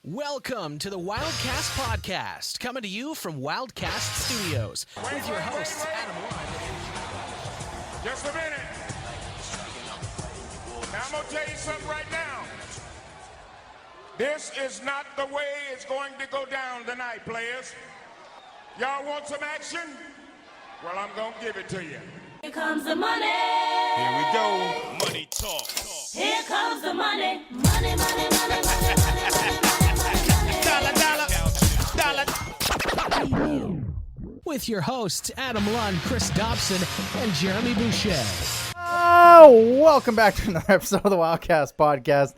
Welcome to the Wildcast Podcast, coming to you from Wildcast Studios, with your hosts, Adam Lund. Just a minute. Now, I'm going to tell you something right now. This is not the way it's going to go down tonight, players. Y'all want some action? Well, I'm going to give it to you. Here comes the money. Here we go. Money talk. Here comes the money. Money, money, money, money, money, money, money, money. With your hosts, Adam Lund, Chris Dobson, and Jeremy Boucher. Welcome back to another episode of the Wildcast Podcast.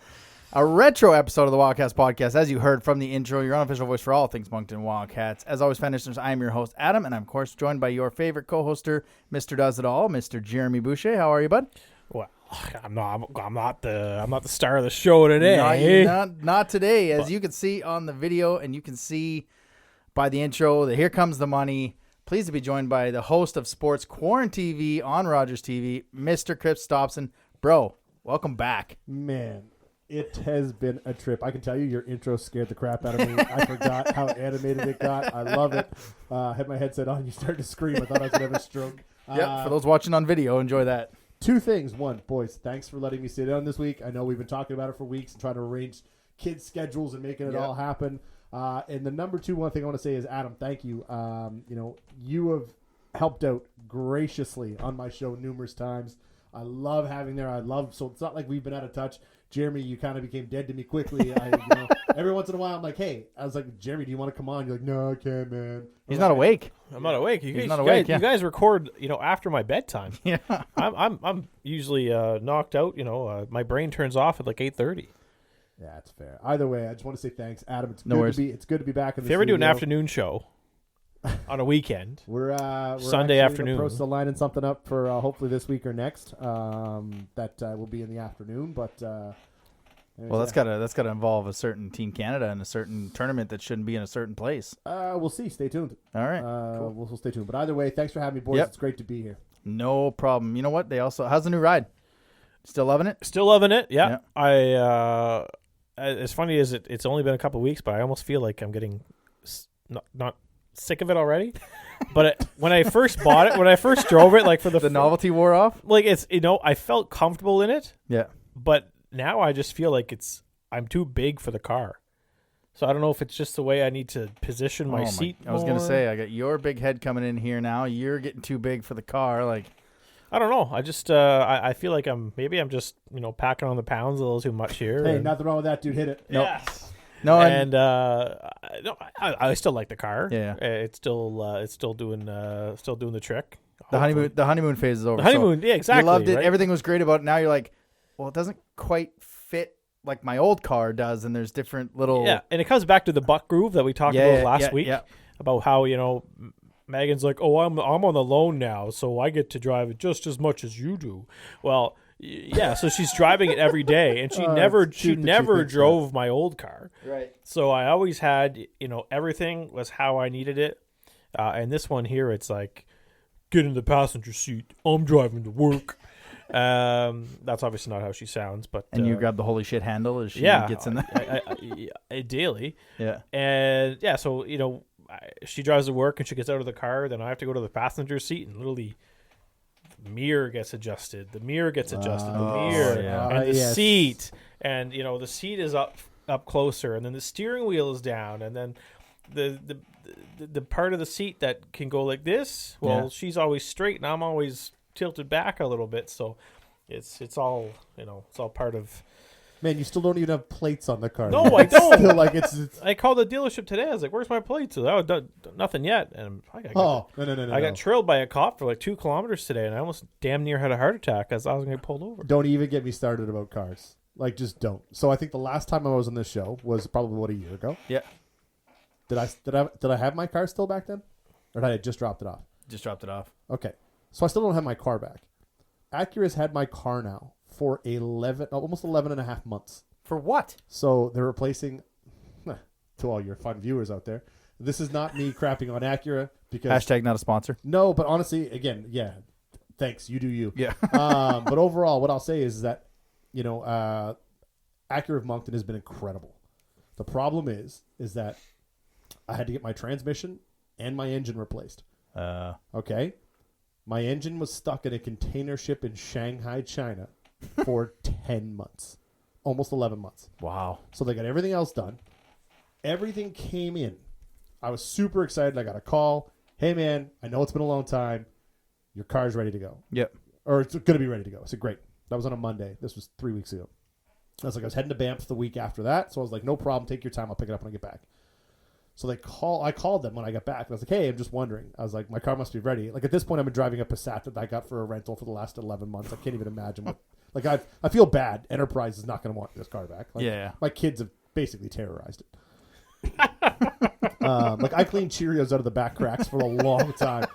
A retro episode of the Wildcast Podcast. As you heard from the intro, your unofficial voice for all things Moncton Wildcats. As always, fan listeners, I am your host, Adam, and I'm, of course, joined by your favorite co-hoster, Mr. Does It All, Mr. Jeremy Boucher. How are you, bud? Well, I'm not the star of the show today. Not today. As you can see on the video, and you can see by the intro, that here comes the money. Pleased to be joined by the host of Sports Quarantine TV on Rogers TV, Mr. Chris Dobson. Bro, welcome back. Man, it has been a trip. I can tell you, your intro scared the crap out of me. I forgot how animated it got. I love it. I had my headset on. You started to scream. I thought I was going to have a stroke. Yep, for those watching on video, enjoy that. Two things. One, boys, thanks for letting me sit down this week. I know we've been talking about it for weeks and trying to arrange kids' schedules and making it all happen. And the number two one thing I want to say is, Adam, thank you. You have helped out graciously on my show numerous times. I love having there. So it's not like we've been out of touch. Jeremy, you kind of became dead to me quickly. Every once in a while, I'm like, hey, I was like, Jeremy, do you want to come on? You're like, no, I can't, man. He's not awake. I'm not awake. You guys record, after my bedtime. Yeah. I'm usually knocked out. My brain turns off at like 8:30. Yeah, that's fair. Either way, I just want to say thanks, Adam. It's good to be back in the If you ever do an studio. afternoon show on a weekend, we're Sunday afternoon, We're lining something up for hopefully this week or next. That will be in the afternoon, but that's gotta involve a certain Team Canada and a certain tournament that shouldn't be in a certain place. We'll see. Stay tuned. All right, cool. We'll stay tuned. But either way, thanks for having me, boys. Yep. It's great to be here. No problem. You know what? How's the new ride? Still loving it? Still loving it. Yeah. As funny as it's only been a couple of weeks, but I almost feel like I'm getting not sick of it already. But when I first bought it, when I first drove it, like for the novelty wore off. Like it's I felt comfortable in it. Yeah. But now I just feel like I'm too big for the car. So I don't know if it's just the way I need to position my seat. I was gonna say, I got your big head coming in here now. You're getting too big for the car. Like, I don't know. I just I feel like I'm just packing on the pounds a little too much here. Hey, nothing wrong with that, dude. Hit it. Nope. Yes. No, and I still like the car. Yeah. It's still doing the trick. The honeymoon phase is over. The honeymoon, yeah, exactly. You loved it. Right? Everything was great about it. Now you're like, well, it doesn't quite fit like my old car does, and there's different little. Yeah, and it comes back to the buck groove that we talked about last week about how Megan's like, oh, I'm on the loan now, so I get to drive it just as much as you do. Well, yeah, so she's driving it every day, and she never drove my old car. Right. So I always had, everything was how I needed it. And this one here, it's like, get in the passenger seat. I'm driving to work. That's obviously not how she sounds, but and you grab the holy shit handle as she gets in there. Ideally. Yeah. And so she drives to work and she gets out of the car. Then I have to go to the passenger seat and literally the mirror gets adjusted. The mirror gets adjusted. And the seat, and the seat is up closer, and then the steering wheel is down, and then the part of the seat that can go like this. Well, she's always straight, and I'm always tilted back a little bit. So it's all it's all part of. Man, you still don't even have plates on the car. No, I don't. Still, like it's. I called the dealership today. I was like, "Where's my plates?" So nothing yet. And I got trailed by a cop for like 2 kilometers today, and I almost damn near had a heart attack as I was going to get pulled over. Don't even get me started about cars. Like, just don't. So I think the last time I was on this show was probably a year ago. Yeah. Did I have my car still back then, or did I just dropped it off? Just dropped it off. Okay, so I still don't have my car back. Acura's had my car now for almost 11 and a half months. For what? So they're replacing, to all your fun viewers out there, this is not me crapping on Acura because hashtag not a sponsor. No, but honestly, again, thanks, you do you. Yeah. But overall, what I'll say is that Acura of Moncton has been incredible. The problem is that I had to get my transmission and my engine replaced. Okay? My engine was stuck in a container ship in Shanghai, China for 10 months. Almost 11 months. Wow. So they got everything else done. Everything came in. I was super excited. I got a call. Hey, man, I know it's been a long time. Your car's ready to go. Yep. Or it's going to be ready to go. I said, great. That was on a Monday. This was 3 weeks ago. I was heading to Banff the week after that. So I was like, no problem. Take your time. I'll pick it up when I get back. So I called them when I got back. And I was like, hey, I'm just wondering. I was like, my car must be ready. Like, at this point, I've been driving a Passat that I got for a rental for the last 11 months. I can't even imagine what. Like, I feel bad. Enterprise is not going to want this car back. Like, Yeah. My kids have basically terrorized it. Like, I cleaned Cheerios out of the back cracks for a long time.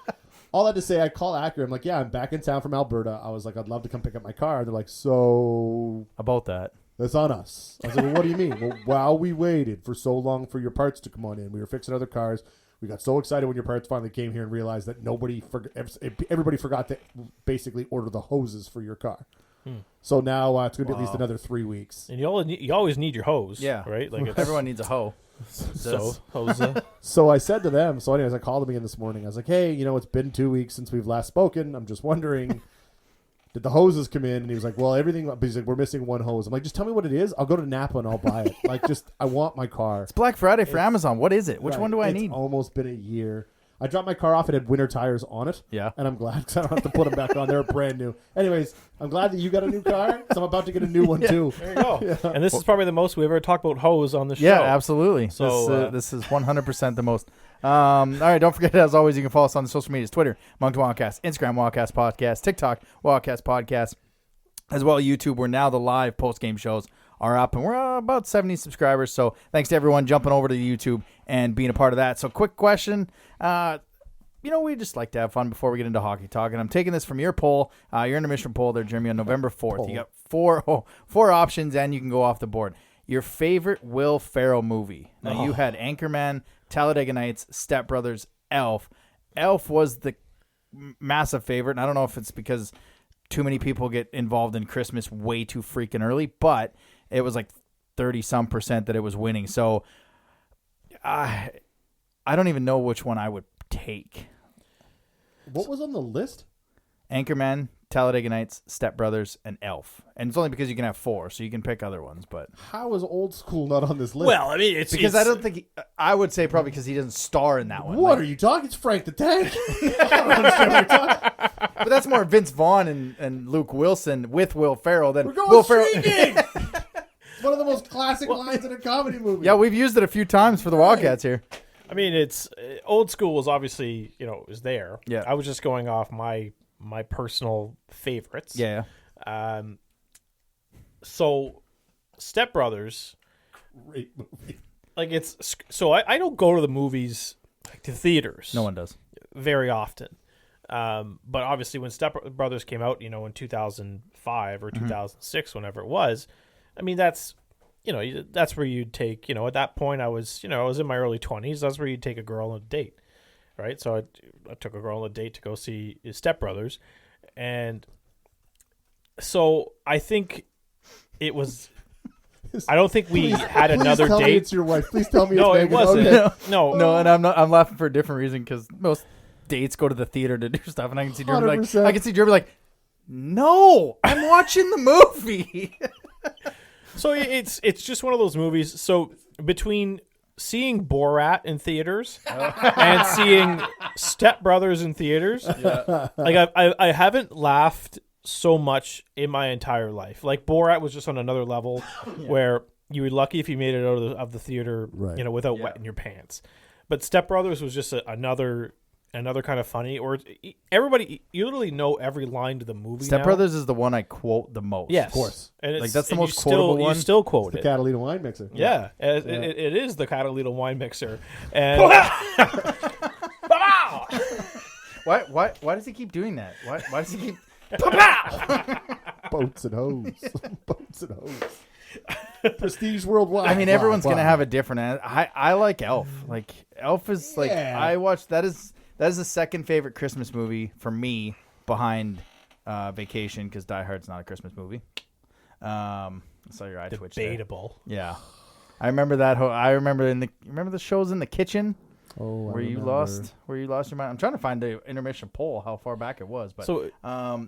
All that to say, I call Acura. I'm like, yeah, I'm back in town from Alberta. I was like, I'd love to come pick up my car. They're like, so About that. that's on us. I said, well, what do you mean? Well, while we waited for so long for your parts to come on in, we were fixing other cars. We got so excited when your parts finally came here and realized that everybody forgot to basically order the hoses for your car. So now it's going to be at least another 3 weeks. And you always need your hose. Yeah. Right? Like Everyone needs a hoe. So, hose. So I said to them, so anyways, I called them again this morning. I was like, hey, it's been 2 weeks since we've last spoken. I'm just wondering, did the hoses come in? And he was like, well, everything, he's like, we're missing one hose. I'm like, just tell me what it is. I'll go to Napa and I'll buy it. Like, I want my car. It's Black Friday for Amazon. What is it? Which one do I need? It's almost been a year. I dropped my car off. It had winter tires on it. Yeah. And I'm glad because I don't have to put them back on. They're brand new. Anyways, I'm glad that you got a new car. So I'm about to get a new one too. There you go. Yeah. And this is probably the most we've ever talked about hose on the show. Yeah, absolutely. So this is 100% the most. All right, don't forget, as always, you can follow us on the social medias, Twitter, Moncton Wildcast, Instagram, Wildcast Podcast, TikTok, Wildcast Podcast, as well as YouTube, where now the live post-game shows are up, and we're about 70 subscribers. So thanks to everyone jumping over to YouTube and being a part of that. So quick question. We just like to have fun before we get into hockey talk, and I'm taking this from your poll, your intermission poll there, Jeremy, on November 4th. You got four options, and you can go off the board. Your favorite Will Ferrell movie. Now, you had Anchorman, Talladega Nights, Step Brothers, Elf. Elf was the massive favorite, and I don't know if it's because too many people get involved in Christmas way too freaking early, but it was like 30-some% that it was winning. So I don't even know which one I would take. What was on the list? Anchorman, Talladega Nights, Step Brothers, and Elf. And it's only because you can have 4, so you can pick other ones. But how is Old School not on this list? Well, I mean, it's because I don't think I would say probably because he doesn't star in that one. What are you talking? It's Frank the Tank. I don't understand what you're talking. But that's more Vince Vaughn and Luke Wilson with Will Ferrell than We're going Will Ferrell. streaking. It's one of the most classic lines in a comedy movie. Yeah, we've used it a few times for the Wildcats here. I mean, it's Old School was obviously, was there. Yeah. I was just going off my personal favorites. Yeah. So Step Brothers, Great movie. like I don't go to the movies, like to theaters. No one does. Very often. But obviously when Step Brothers came out, in 2005 or 2006, whenever it was, I mean, that's where you'd take, at that point I was in my early 20s. That's where you'd take a girl on a date, right? So I took a girl on a date to go see Step Brothers. And so I think it was, I don't think we had another tell date. Me it's your wife. Please tell me No, it's it Megan. wasn't. Okay. No, And I'm laughing for a different reason because most dates go to the theater to do stuff, and I can see Jeremy 100%. like, no, I'm watching the movie. So it's just one of those movies. So between seeing Borat in theaters and seeing Step Brothers in theaters, like I haven't laughed so much in my entire life. Like Borat was just on another level where you were lucky if you made it out of the theater, Right. without wetting your pants. But Step Brothers was just another kind of funny. Or everybody, you literally know every line to the movie. Step now. Brothers is the one I quote the most. Yes, Of course. and Like, that's the and most you still, quotable one. You still quote The it. Catalina wine mixer. Yeah, it is the Catalina wine mixer. And Why does he keep doing that? Why does he keep? Boats and hose. Boats and hose. Prestige worldwide. I mean, everyone's Wow. gonna have a different. I like Elf. Like Elf is like Yeah. I watched. That is the second favorite Christmas movie for me behind Vacation, because Die Hard's not a Christmas movie. I saw your eye twitch there. debatable. Yeah. I remember that. I remember remember the shows in the kitchen. Oh, where you lost your mind. I'm trying to find the intermission poll, how far back it was, but So,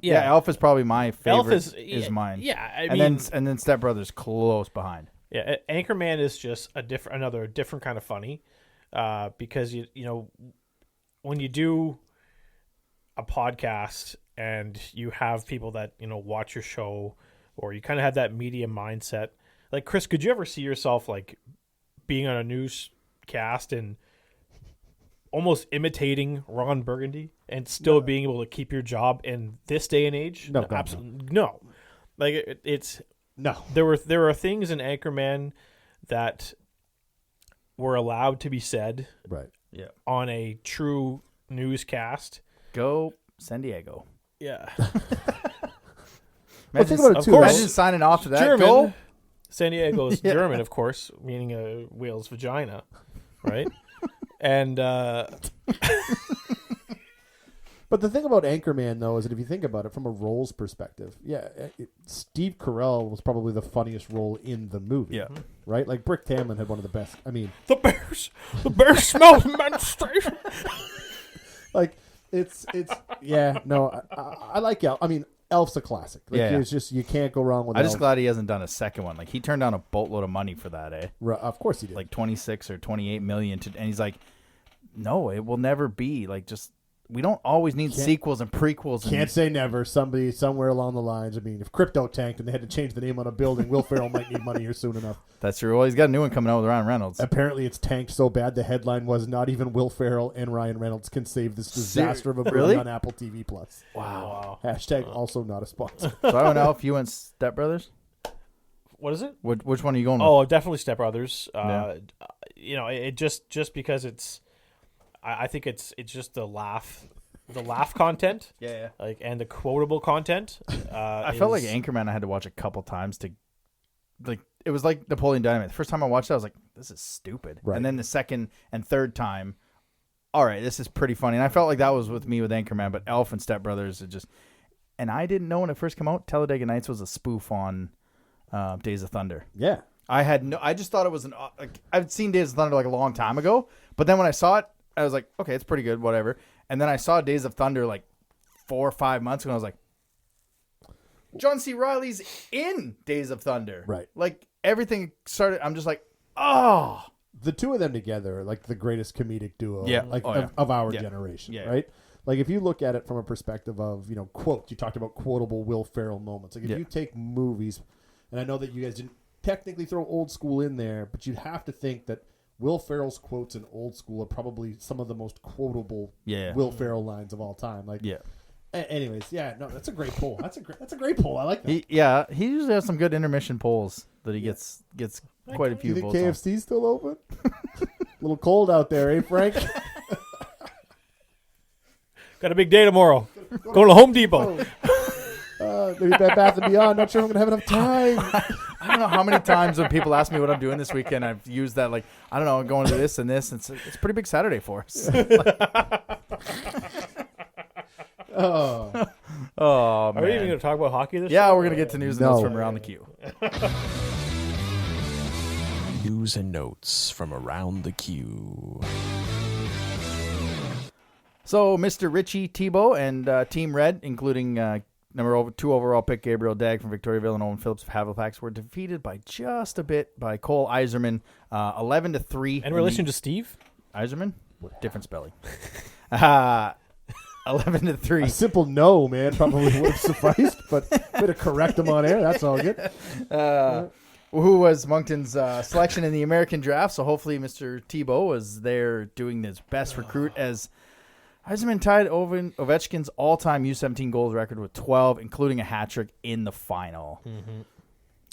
yeah, Elf is probably my favorite. Elf is mine. Yeah, and then Step Brothers close behind. Yeah, Anchorman is just another different kind of funny, because you know when you do a podcast and you have people that watch your show, or you kind of have that media mindset. Like Chris, could you ever see yourself like being on a newscast and almost imitating Ron Burgundy and still being able to keep your job in this day and age? No, absolutely no. Like it's no. There are things in Anchorman that were allowed to be said, right? Yeah, on a true newscast. Go San Diego. Yeah. Think about it too. Imagine signing off to that. German. Go. San Diego is German, of course, meaning a whale's vagina, right? And but the thing about Anchorman, though, is that if you think about it from a roles perspective, Steve Carell was probably the funniest role in the movie. Yeah. Right? Like, Brick Tamland had one of the best. I mean... The bears smell menstruation. Like, it's yeah, no, I like Elf. I mean, Elf's a classic. Like, it's just, you can't go wrong with Elf. I'm just glad he hasn't done a second one. Like, he turned down a boatload of money for that, eh? Of course he did. Like 26 or 28 million. And he's like, no, it will never be. Like, just... We don't always need sequels and prequels. Can't say never. Somebody somewhere along the lines. I mean, if crypto tanked and they had to change the name on a building, Will Ferrell might need money here soon enough. That's true. Well, he's got a new one coming out with Ryan Reynolds. Apparently, it's tanked so bad the headline was not even Will Ferrell and Ryan Reynolds can save this disaster of a movie on Apple TV Plus. Wow. Hashtag also not a sponsor. So I went Elf. You went Step Brothers. What is it? Which one are you going with? Oh, definitely Step Brothers. Yeah. It just because it's, I think it's just the laugh content, yeah, like, and the quotable content. I felt like Anchorman I had to watch a couple times to, like, it was like Napoleon Dynamite. The first time I watched it, I was like, this is stupid. Right. And then the second and third time, all right, this is pretty funny. And I felt like that was with me with Anchorman, but Elf and Step Brothers, it just, and I didn't know when it first came out, Talladega Nights was a spoof on Days of Thunder. Yeah. I just thought it was I've seen Days of Thunder like a long time ago, but then when I saw it, I was like, okay, it's pretty good, whatever. And then I saw Days of Thunder like 4 or 5 months ago, and I was like, John C. Reilly's in Days of Thunder. Right. Like, everything started, I'm just like, oh. The two of them together are like the greatest comedic duo of our generation, right? Like, if you look at it from a perspective of, quotes, you talked about quotable Will Ferrell moments. Like, if you take movies, and I know that you guys didn't technically throw old school in there, but you'd have to think that Will Ferrell's quotes in Old School are probably some of the most quotable Will Ferrell lines of all time. Like, anyways, that's a great poll. That's a great poll. I like that. He usually has some good intermission polls that he gets quite a few votes. Do you think KFC's still open? A little cold out there, eh, Frank? Got a big day tomorrow. Going to Home Depot. Maybe Bed Bath & Beyond. Not sure I'm going to have enough time. I don't know how many times when people ask me what I'm doing this weekend, I've used that, like, I don't know, I'm going to this and this. It's a pretty big Saturday for us. Oh, man. Are we even going to talk about hockey this Yeah, show? we're going to get to news and notes from around the queue. News and notes from around the queue. So, Mr. Richie Tebow and Team Red, including number 2 overall pick Gabriel Dagg from Victoriaville and Owen Phillips of Halifax, were defeated by just a bit by Cole Eiserman, 11-3. In relation to Steve? Eiserman? Different spelling. 11-3. A simple no, man, probably would have sufficed, but way to correct him on air. That's all good. Who was Moncton's selection in the American draft, so hopefully Mr. Tebow was there doing his best recruit as Eiserman tied Ovechkin's all-time U17 goals record with 12, including a hat trick in the final. Mm-hmm.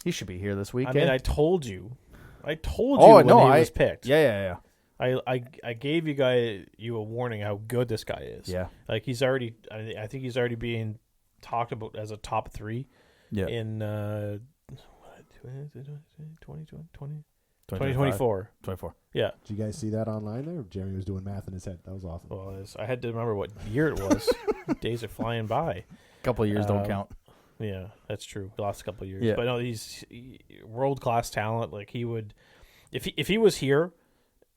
He should be here this weekend. I mean, I told you when he was picked. Yeah. I gave you a warning how good this guy is. Yeah. Like, he's already, I think he's already being talked about as a top 3 in 2024. 24. Yeah. Did you guys see that online there? Jeremy was doing math in his head. That was awesome. Well, I had to remember what year it was. Days are flying by. A couple of years don't count. Yeah, that's true. The last couple of years. Yeah. But no, he's world-class talent. Like, he would... if he was here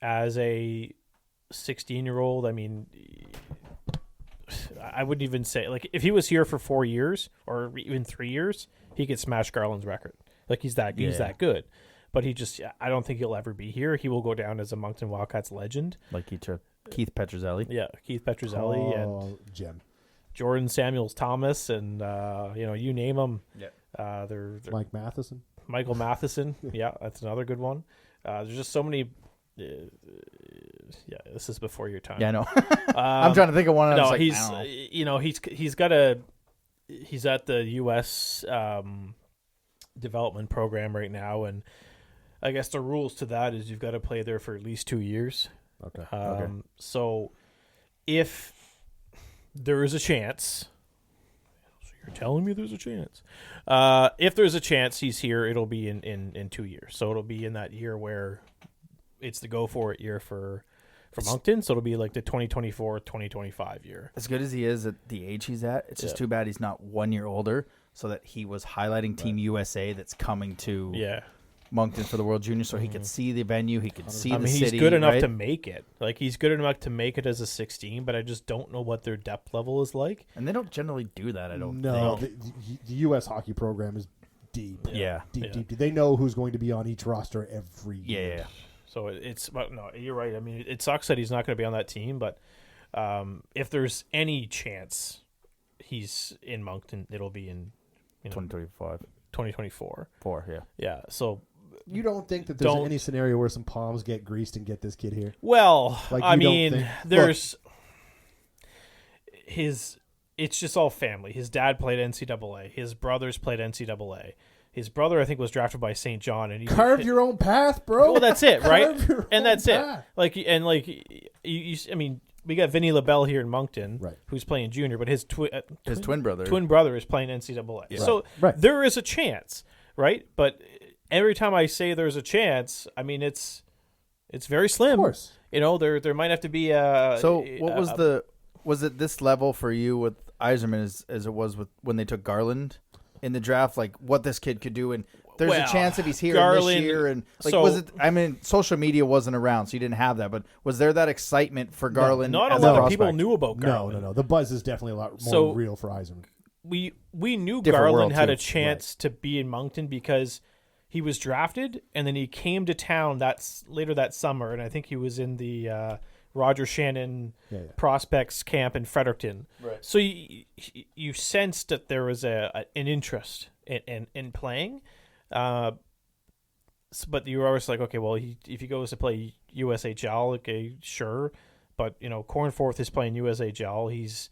as a 16-year-old, I mean, I wouldn't even say, like, if he was here for 4 years or even 3 years, he could smash Garland's record. Like, he's that good. But I don't think he'll ever be here. He will go down as a Moncton Wildcats legend. Like Keith Petruzzelli. Yeah, Keith Petruzzelli and Jim. Jordan Samuels Thomas, and you name them. Yeah. They're Mike Matheson. Michael Matheson. Yeah, that's another good one. There's just so many. This is before your time. Yeah, I know. I'm trying to think of one. No, he's at the U.S. development program right now, and I guess the rules to that is you've got to play there for at least 2 years. Okay. So if there is a chance, so you're telling me there's a chance. If there's a chance he's here, it'll be in 2 years. So it'll be in that year where it's the go for it year for Moncton. So it'll be like the 2024-2025 year. As good as he is at the age he's at, it's just too bad he's not 1 year older, so that he was highlighting Team USA that's coming to Moncton for the World Junior, so he could see the venue, he could see the city. He's good enough to make it. Like, he's good enough to make it as a 16, but I just don't know what their depth level is like. And they don't generally do that, I don't think. The U.S. hockey program is deep. Yeah. Deep. They know who's going to be on each roster every year. Yeah. So no, you're right. I mean, it sucks that he's not going to be on that team, but if there's any chance he's in Moncton, it'll be in 2025. 2024. Yeah. So you don't think that there's any scenario where some palms get greased and get this kid here? Well, it's just all family. His dad played NCAA. His brothers played NCAA. His brother, I think, was drafted by St. John, and he carve your own path, bro. Well, that's it, right? And that's path. it. I mean, we got Vinny LaBelle here in Moncton, right, who's playing junior, but his twin brother is playing NCAA. Yeah. So there is a chance, right? But every time I say there's a chance, I mean it's very slim. Of course, there might have to be a. So what was it this level for you with Yzerman as it was with when they took Garland in the draft? Like, what this kid could do, and there's a chance if he's here this year, and was it? I mean, social media wasn't around, so you didn't have that. But was there that excitement for Garland? Not a lot of people knew about Garland. No. The buzz is definitely a lot more real for Yzerman. We knew Garland had a chance to be in Moncton because he was drafted, and then he came to town later that summer, and I think he was in the Roger Shannon prospects camp in Fredericton. Right. So you sensed that there was an interest in playing, but you were always like, okay, well, if he goes to play USHL, okay, sure, but Cornforth is playing USHL. He's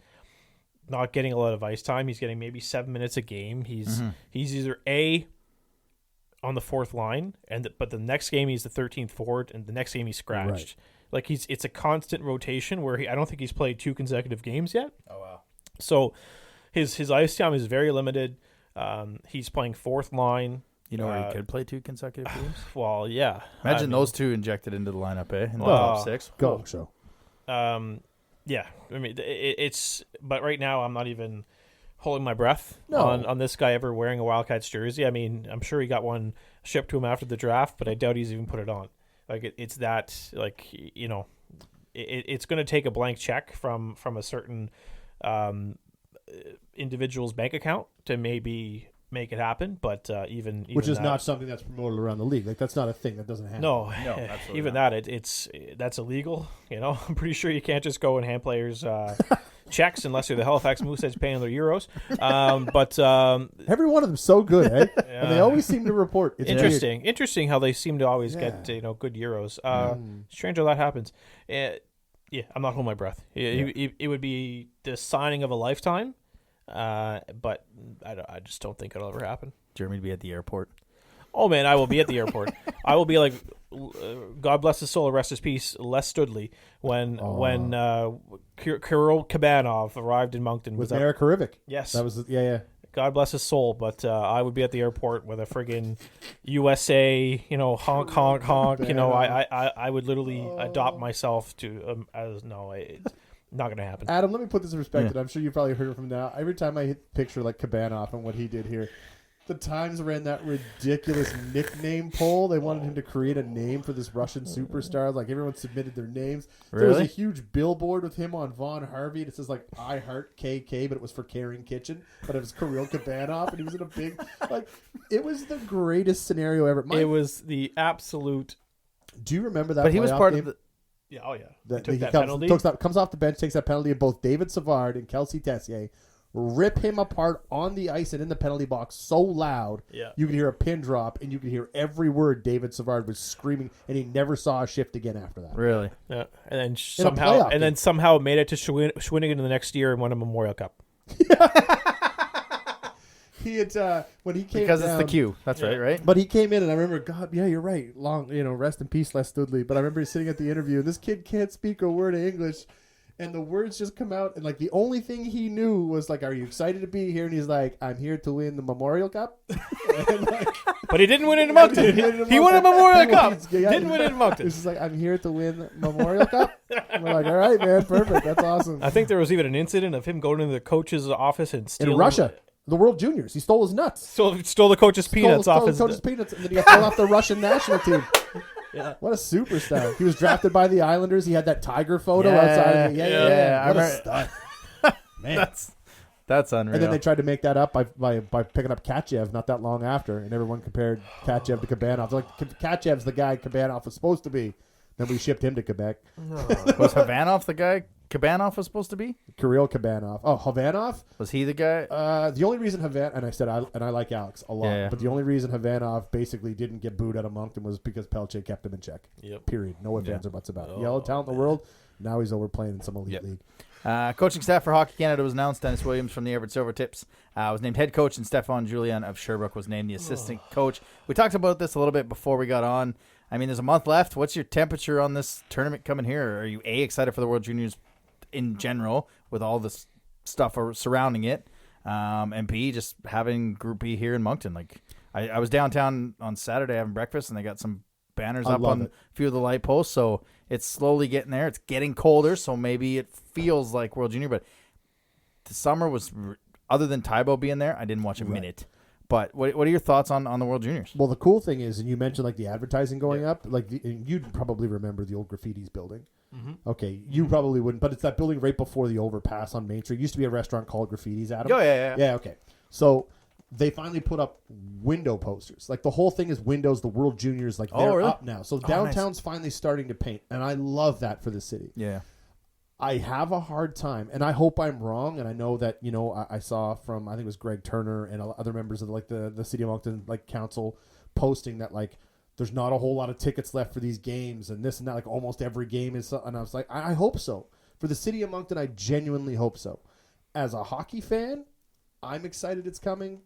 not getting a lot of ice time. He's getting maybe 7 minutes a game. He's either on the fourth line, but the next game he's the 13th forward, and the next game he's scratched. Right. Like it's a constant rotation where I don't think he's played 2 consecutive games yet. Oh wow! So his ice time is very limited. He's playing fourth line. Where he could play 2 consecutive games. Well, yeah. Imagine those 2 injected into the lineup, in the top 6. Go show. Yeah. I mean, but right now I'm not even holding my breath on this guy ever wearing a Wildcats jersey. I mean, I'm sure he got one shipped to him after the draft, but I doubt he's even put it on. Like it's that, like, it's going to take a blank check from a certain individual's bank account to maybe make it happen. But even which is not something that's promoted around the league. Like, that's not a thing that doesn't happen. No, even not. That's illegal. I'm pretty sure you can't just go and hand players checks unless you're the Halifax Mooseheads paying their euros. But every one of them so good, eh? And they always seem to report. It's interesting how they seem to always get good euros. Strange how that happens. I'm not holding my breath. It would be the signing of a lifetime, but I just don't think it'll ever happen. Jeremy to be at the airport. Oh man, I will be at the airport. I will be like, God bless his soul, rest his peace, Les Studley, when Kirill Kabanov arrived in Moncton with Eric Harivic. Yes, that was God bless his soul, but I would be at the airport with a friggin' USA, honk honk honk. I would literally adopt myself to it's not gonna happen. Adam, let me put this in perspective. I'm sure you've probably heard it from now. Every time I picture like Kabanov and what he did here, The Times ran that ridiculous nickname poll. They wanted him to create a name for this Russian superstar. Like, everyone submitted their names. There was a huge billboard with him on Von Harvey. And it says, like, I heart KK, but it was for Karen Kitchen. But it was Kirill Kabanov, and he was in a big... Like, it was the greatest scenario ever. It was the absolute... Do you remember that? But he was part game? of the... Yeah, oh, yeah. He penalty. Comes off the bench, takes that penalty, and both David Savard and Kelsey Tessier rip him apart on the ice and in the penalty box so loud, you could hear a pin drop, and you could hear every word David Savard was screaming, and he never saw a shift again after that. Really? Yeah. And then somehow made it to Shawinigan the next year and won a Memorial Cup. He had when he came because down, it's the Q. That's right? But he came in, and I remember, God, yeah, you're right. Long, rest in peace, Les Studley. But I remember sitting at the interview, and this kid can't speak a word of English. And the words just come out, and like the only thing he knew was like, "Are you excited to be here?" And he's like, "I'm here to win the Memorial Cup." But he didn't win it in Moncton. He won a Memorial Cup. Didn't win it in Moncton. It's just like, "I'm here to win the Memorial Cup." And we're like, "All right, man, perfect. That's awesome." I think there was even an incident of him going into the coach's office and stealing in Russia. The World Juniors. He stole his nuts. Stole the coach's peanuts off his peanuts, and then he got thrown off the Russian national team. Yeah. What a superstar. He was drafted by the Islanders. He had that tiger photo outside. Yeah. What a stud. Man. That's unreal. And then they tried to make that up by picking up Katchev not that long after, and everyone compared Katchev to Kabanov. They're like, Katchev's the guy Kabanov was supposed to be. Then we shipped him to Quebec. Was Havanov the guy Kabanov was supposed to be? Kirill Kabanov. Oh, Havanov? Was he the guy? The only reason I like Alex a lot, but the only reason Havanov basically didn't get booed out of Moncton was because Pelche kept him in check. Yep. Period. No ifs, ands, or buts about it. Yellow talent in the world. Now he's over playing in some elite league. Coaching staff for Hockey Canada was announced. Dennis Williams from the Everett Silvertips was named head coach, and Stefan Julian of Sherbrooke was named the assistant coach. We talked about this a little bit before we got on. I mean, there's a month left. What's your temperature on this tournament coming here? Are you excited for the World Juniors in general with all this stuff surrounding it, and B, just having Group B here in Moncton? Like, I was downtown on Saturday having breakfast, and they got some banners up on a few of the light posts, so it's slowly getting there. It's getting colder, so maybe it feels like World Junior, but the summer was, other than Tybo being there, I didn't watch a minute. But what are your thoughts on the World Juniors? Well, the cool thing is, and you mentioned like the advertising going up, like you'd probably remember the old Graffitis building. Mm-hmm. Okay, you probably wouldn't, but it's that building right before the overpass on Main Street. It used to be a restaurant called Graffitis, Adam. Oh, yeah. Yeah, okay. So they finally put up window posters. Like the whole thing is windows, the World Juniors, like they're up now. So downtown's finally starting to paint, and I love that for the city. Yeah. I have a hard time, and I hope I'm wrong, and I know that, I saw from, I think it was Greg Turner and other members of like the City of Moncton like council posting that like there's not a whole lot of tickets left for these games and this and that, like almost every game is, and I was like, I hope so. For the City of Moncton, I genuinely hope so. As a hockey fan, I'm excited it's coming,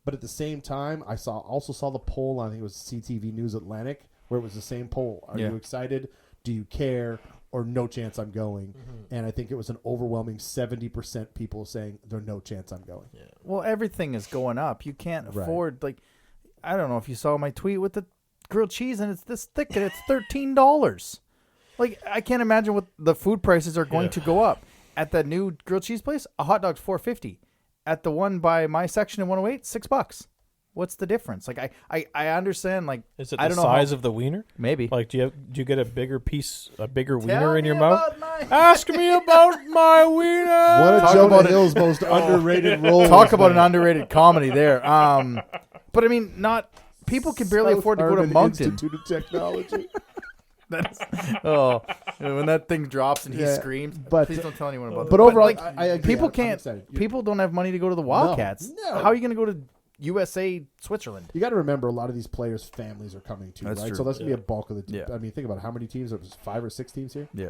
but at the same time, I also saw the poll on, I think it was CTV News Atlantic, where it was the same poll. Are you excited? Do you care? Or no chance I'm going. Mm-hmm. And I think it was an overwhelming 70% people saying there's no chance I'm going. Yeah. Well, everything is going up. You can't afford, like, I don't know if you saw my tweet with the grilled cheese, and it's this thick, and it's $13. Like, I can't imagine what the food prices are going to go up. At the new grilled cheese place, a hot dog's $4.50. At the one by my section in 108, $6. What's the difference? Like, I understand, like, is it the size of the wiener? Maybe. Like, do you get a bigger wiener in your mouth? Ask me about my wiener. What a Jonah Hill's most underrated role. Talk about an underrated comedy there. But I mean, people can barely afford to go to Moncton. Institute of Technology. When that thing drops and he screams. But please don't tell anyone about that. But overall, like, I agree. People can't. People don't have money to go to the Wildcats. No. How are you going to go to USA, Switzerland? You got to remember, a lot of these players' families are coming too, that's right? True. So that's gonna be a bulk of the team. Yeah. I mean, think about how many teams. There was 5 or 6 teams here. Yeah.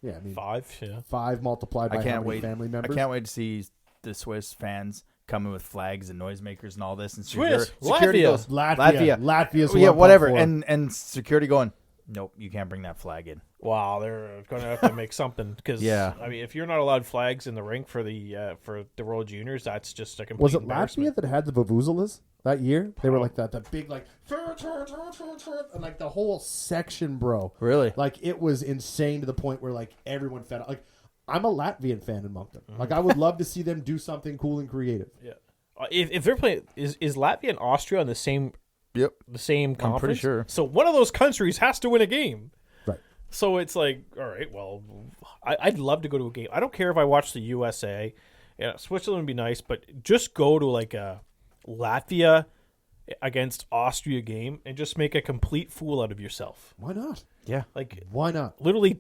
Yeah, I mean 5. Yeah. 5 multiplied by how many family members? I can't wait to see the Swiss fans coming with flags and noisemakers and all this. And Swiss, security goes, Latvia's whatever. And security going, nope, you can't bring that flag in. Wow, they're going to have to make something because I mean, if you're not allowed flags in the rink for the World Juniors, that's just a complete. Was it embarrassment. Latvia that had the vuvuzelas that year? They were like that big like and like the whole section, bro. Really? Like it was insane to the point where like everyone fed. Like I'm a Latvian fan in Moncton. Like I would love to see them do something cool and creative. Yeah. if they're playing, is Latvia and Austria on the same conference? I'm pretty sure. So one of those countries has to win a game. Right. So it's like, all right, well, I'd love to go to a game. I don't care if I watch the USA. Yeah, Switzerland would be nice, but just go to like a Latvia against Austria game and just make a complete fool out of yourself. Why not? Yeah. Like, Why not? literally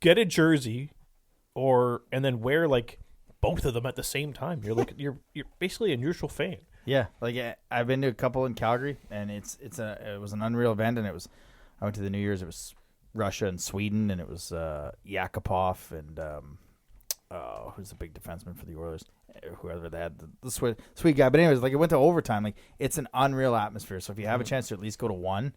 get a jersey and then wear like both of them at the same time. You're like you're basically a neutral fan. Yeah, like I've been to a couple in Calgary, and it was an unreal event, and I went to the New Year's. It was Russia and Sweden, and it was Yakupov and who's the big defenseman for the Oilers, whoever they had, the sweet guy. But anyways, like it went to overtime. Like it's an unreal atmosphere. So if you have a chance to at least go to one,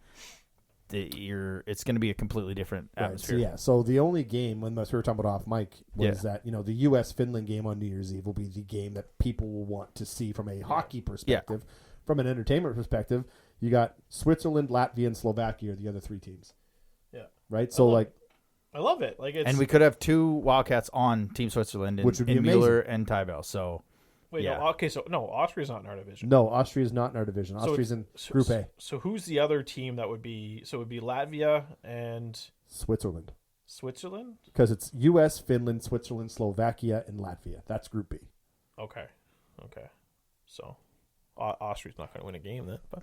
it's going to be a completely different atmosphere. So the only game, unless we were talking about off mic, was that the U.S.-Finland game on New Year's Eve will be the game that people will want to see from a hockey perspective. From an entertainment perspective, you got Switzerland, Latvia, and Slovakia are the other 3 teams. Yeah. Right? So I love it. Like, and we could have 2 Wildcats on Team Switzerland, which would be in amazing. Mueller and Tybell. So wait, yeah. no, okay, so no, Austria's not in our division. No, Austria's not in our division. Austria's in Group A. So who's the other team that would be? So it would be Latvia and Switzerland. Switzerland? Because it's U.S., Finland, Switzerland, Slovakia, and Latvia. That's Group B. Okay. So Austria's not going to win a game then. But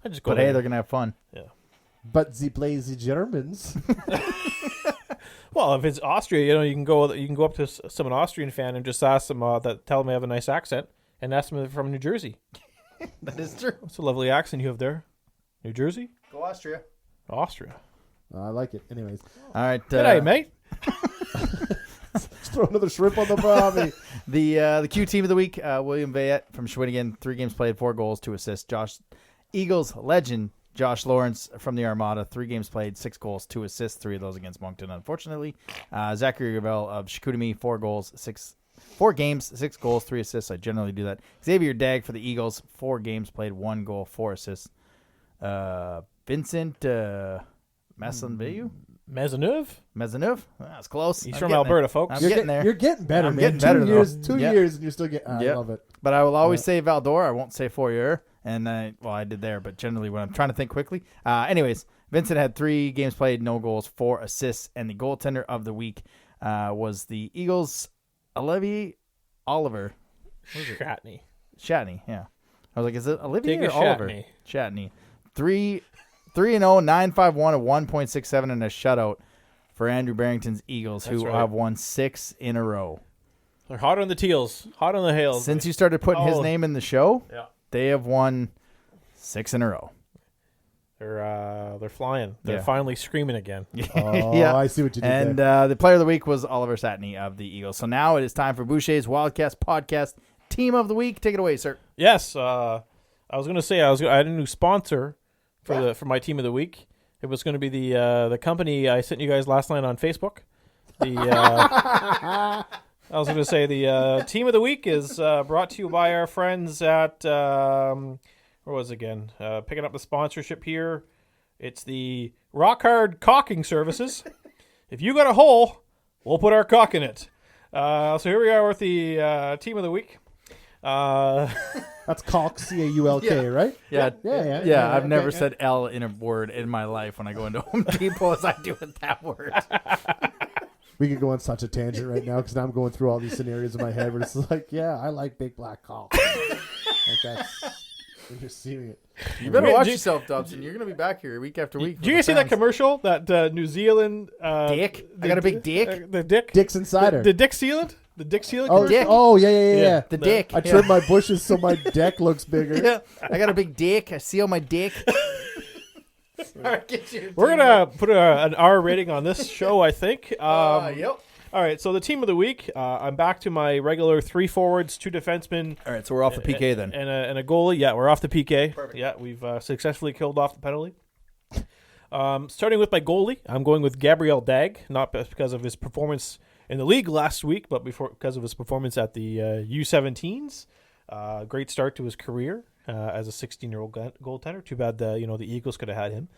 I just go. But hey, they're going to have fun. Yeah. But they play the Germans. Well, if it's Austria, you can go up to some Austrian fan and just ask them tell them they have a nice accent and ask them if they're from New Jersey. That is true. What's a lovely accent you have there? New Jersey? Go Austria. Austria. I like it. Anyways. All right. Good day, mate. Just throw another shrimp on the barbie. The Q team of the week, William Vayette from Shawinigan, 3 games played, 4 goals, 2 assists. Eagles legend Josh Lawrence from the Armada, 3 games played, 6 goals, 2 assists, 3 of those against Moncton, unfortunately. Zachary Gravel of Chicoutimi, 4 games, 6 goals, 3 assists. I generally do that. Xavier Dagg for the Eagles, 4 games played, 1 goal, 4 assists. Vincent Maisonneuve? That's close. He's from Alberta, folks. I'm getting there. You're getting better, I'm man. getting better, 2 years, though. 2 Yep. years, and you're still getting. I love it. But I will always say Valdor. I won't say Fourier. And I did there, but generally when I'm trying to think quickly. Anyways, Vincent had 3 games played, no goals, 4 assists, and the goaltender of the week was the Eagles' Olivier Oliver. Shatney, yeah. I was like, is it Olivier or Oliver? Shatney. 3-0, 9-5-1, a 1.67, and a shutout for Andrew Barrington's Eagles, who have won 6 in a row. They're hot on the teals, hot on the hails. Since you started putting his name in the show, yeah. They have won 6 in a row. They're flying. They're finally screaming again. Yeah, I see what you did and there. The player of the week was Oliver Satney of the Eagles. So now it is time for Boucher's Wildcast Podcast Team of the Week. Take it away, sir. Yes, I was going to say I had a new sponsor for my Team of the Week. It was going to be the company I sent you guys last night on Facebook. I was going to say the Team of the Week is brought to you by our friends at, where was it again? Picking up the sponsorship here. It's the Rock Hard Caulking Services. If you got a hole, we'll put our caulk in it. So here we are with the Team of the Week. That's caulk, C-A-U-L-K, right? Yeah. I've never said L in a word in my life when I go into Home Depot as I do with that word. We could go on such a tangent right now because I'm going through all these scenarios in my head where it's like, yeah, I like big black caulk. Like that's, you're just seeing it. You better watch yourself, Dobson. You're going to be back here week after week. Did you guys see that commercial? That New Zealand... dick? I got a big dick? The dick? Dick's Insider. The dick sealant? The dick sealant? Oh, dick. Oh, yeah. The dick. I trimmed my bushes so my deck looks bigger. Yeah. I got a big dick. I seal my dick. We're going to put an R rating on this show, I think. Yep. All right, so the Team of the Week, I'm back to my regular 3 forwards, 2 defensemen. All right, so we're off the PK then. And a goalie. Yeah, we're off the PK. Perfect. Yeah, we've successfully killed off the penalty. Starting with my goalie, I'm going with Gabriel Dagg, not because of his performance in the league last week, but because of his performance at the U17s. Great start to his career as a 16-year-old goaltender. Too bad the Eagles could have had him.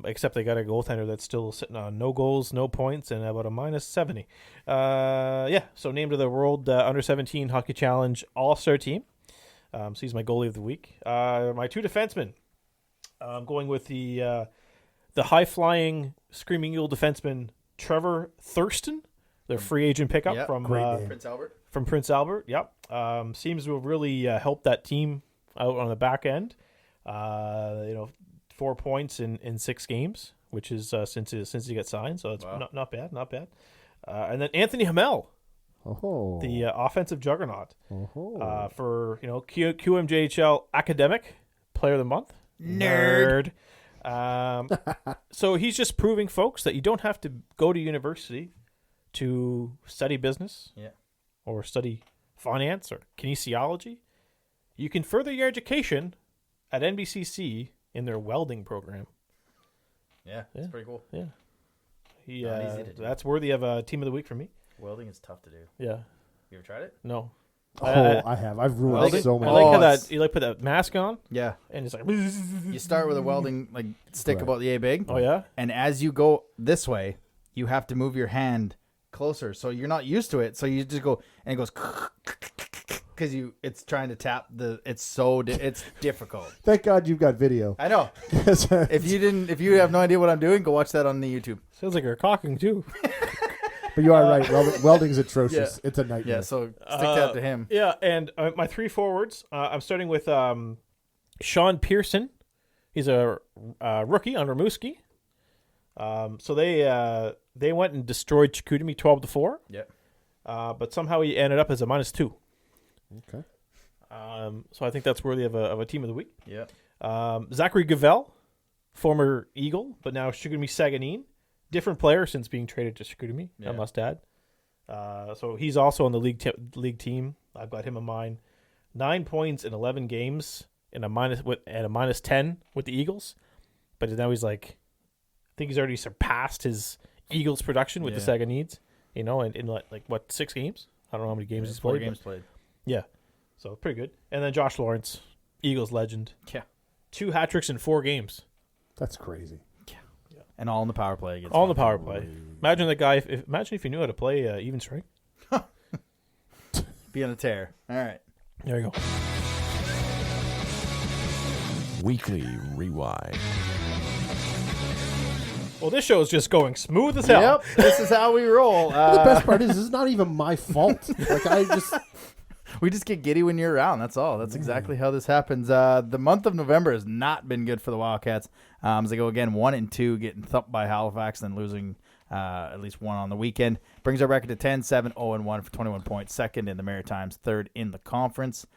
Except they got a goaltender that's still sitting on no goals, no points, and about a -70. So named to the World Under-17 Hockey Challenge All-Star team. So he's my goalie of the week. My 2 defensemen. I'm going with the high-flying Screaming Eagle defenseman Trevor Thurston, their free agent pickup from Prince Albert. From Prince Albert. Yep, seems to have really helped that team out on the back end. 4 points in 6 games, which is since he got signed. So it's not bad. And then Anthony Hamel, the offensive juggernaut, for QMJHL Academic Player of the Month. Nerd. So he's just proving, folks, that you don't have to go to university to study business or study finance or kinesiology. You can further your education at NBCC in their welding program. Yeah, that's pretty cool. Yeah. Not easy to do. That's worthy of a team of the week for me. Welding is tough to do. Yeah. You ever tried it? No. I have. I've ruined so many. I like how you put that mask on. Yeah. And it's like You start with a welding stick about the A big. Oh yeah. And as you go this way, you have to move your hand closer. So you're not used to it. So you just go and it goes because it's trying to tap it's difficult. Thank God you've got video. I know. If you have no idea what I'm doing, go watch that on the YouTube. Sounds like you're cocking too. But you are right. Welding's atrocious. Yeah. It's a nightmare. Yeah, so stick that to him. Yeah, and my 3 forwards, I'm starting with Sean Pearson. He's a rookie on Rimouski. So they went and destroyed Chicoutimi 12-4. Yeah. But somehow he ended up as a -2. Okay. So I think that's worthy of a team of the week. Yeah. Zachary Gavel, former Eagle, but now Chicoutimi Saguenay. Different player since being traded to Chicoutimi, I must add. So he's also on the league team. I've got him in mine. 9 points in 11 games and a -10 with the Eagles. But now he's I think he's already surpassed his Eagles production with the Saguenays. In 6 games? I don't know how many games he's played. 4 games played. Yeah. So pretty good. And then Josh Lawrence, Eagles legend. Yeah. 2 hat-tricks in 4 games. That's crazy. And all in the power play. All in the power play. Imagine that guy. Imagine if he knew how to play even strike. Be on a tear. All right. There you go. Weekly Rewind. Well, this show is just going smooth as hell. Yep. This is how we roll. The best part is, this is not even my fault. We just get giddy when you're around. That's all. That's exactly how this happens. The month of November has not been good for the Wildcats. As they go again 1-2, getting thumped by Halifax, then losing at least 1 on the weekend. Brings our record to 10-7, 0-1 for 21 points. Second in the Maritimes, third in the conference.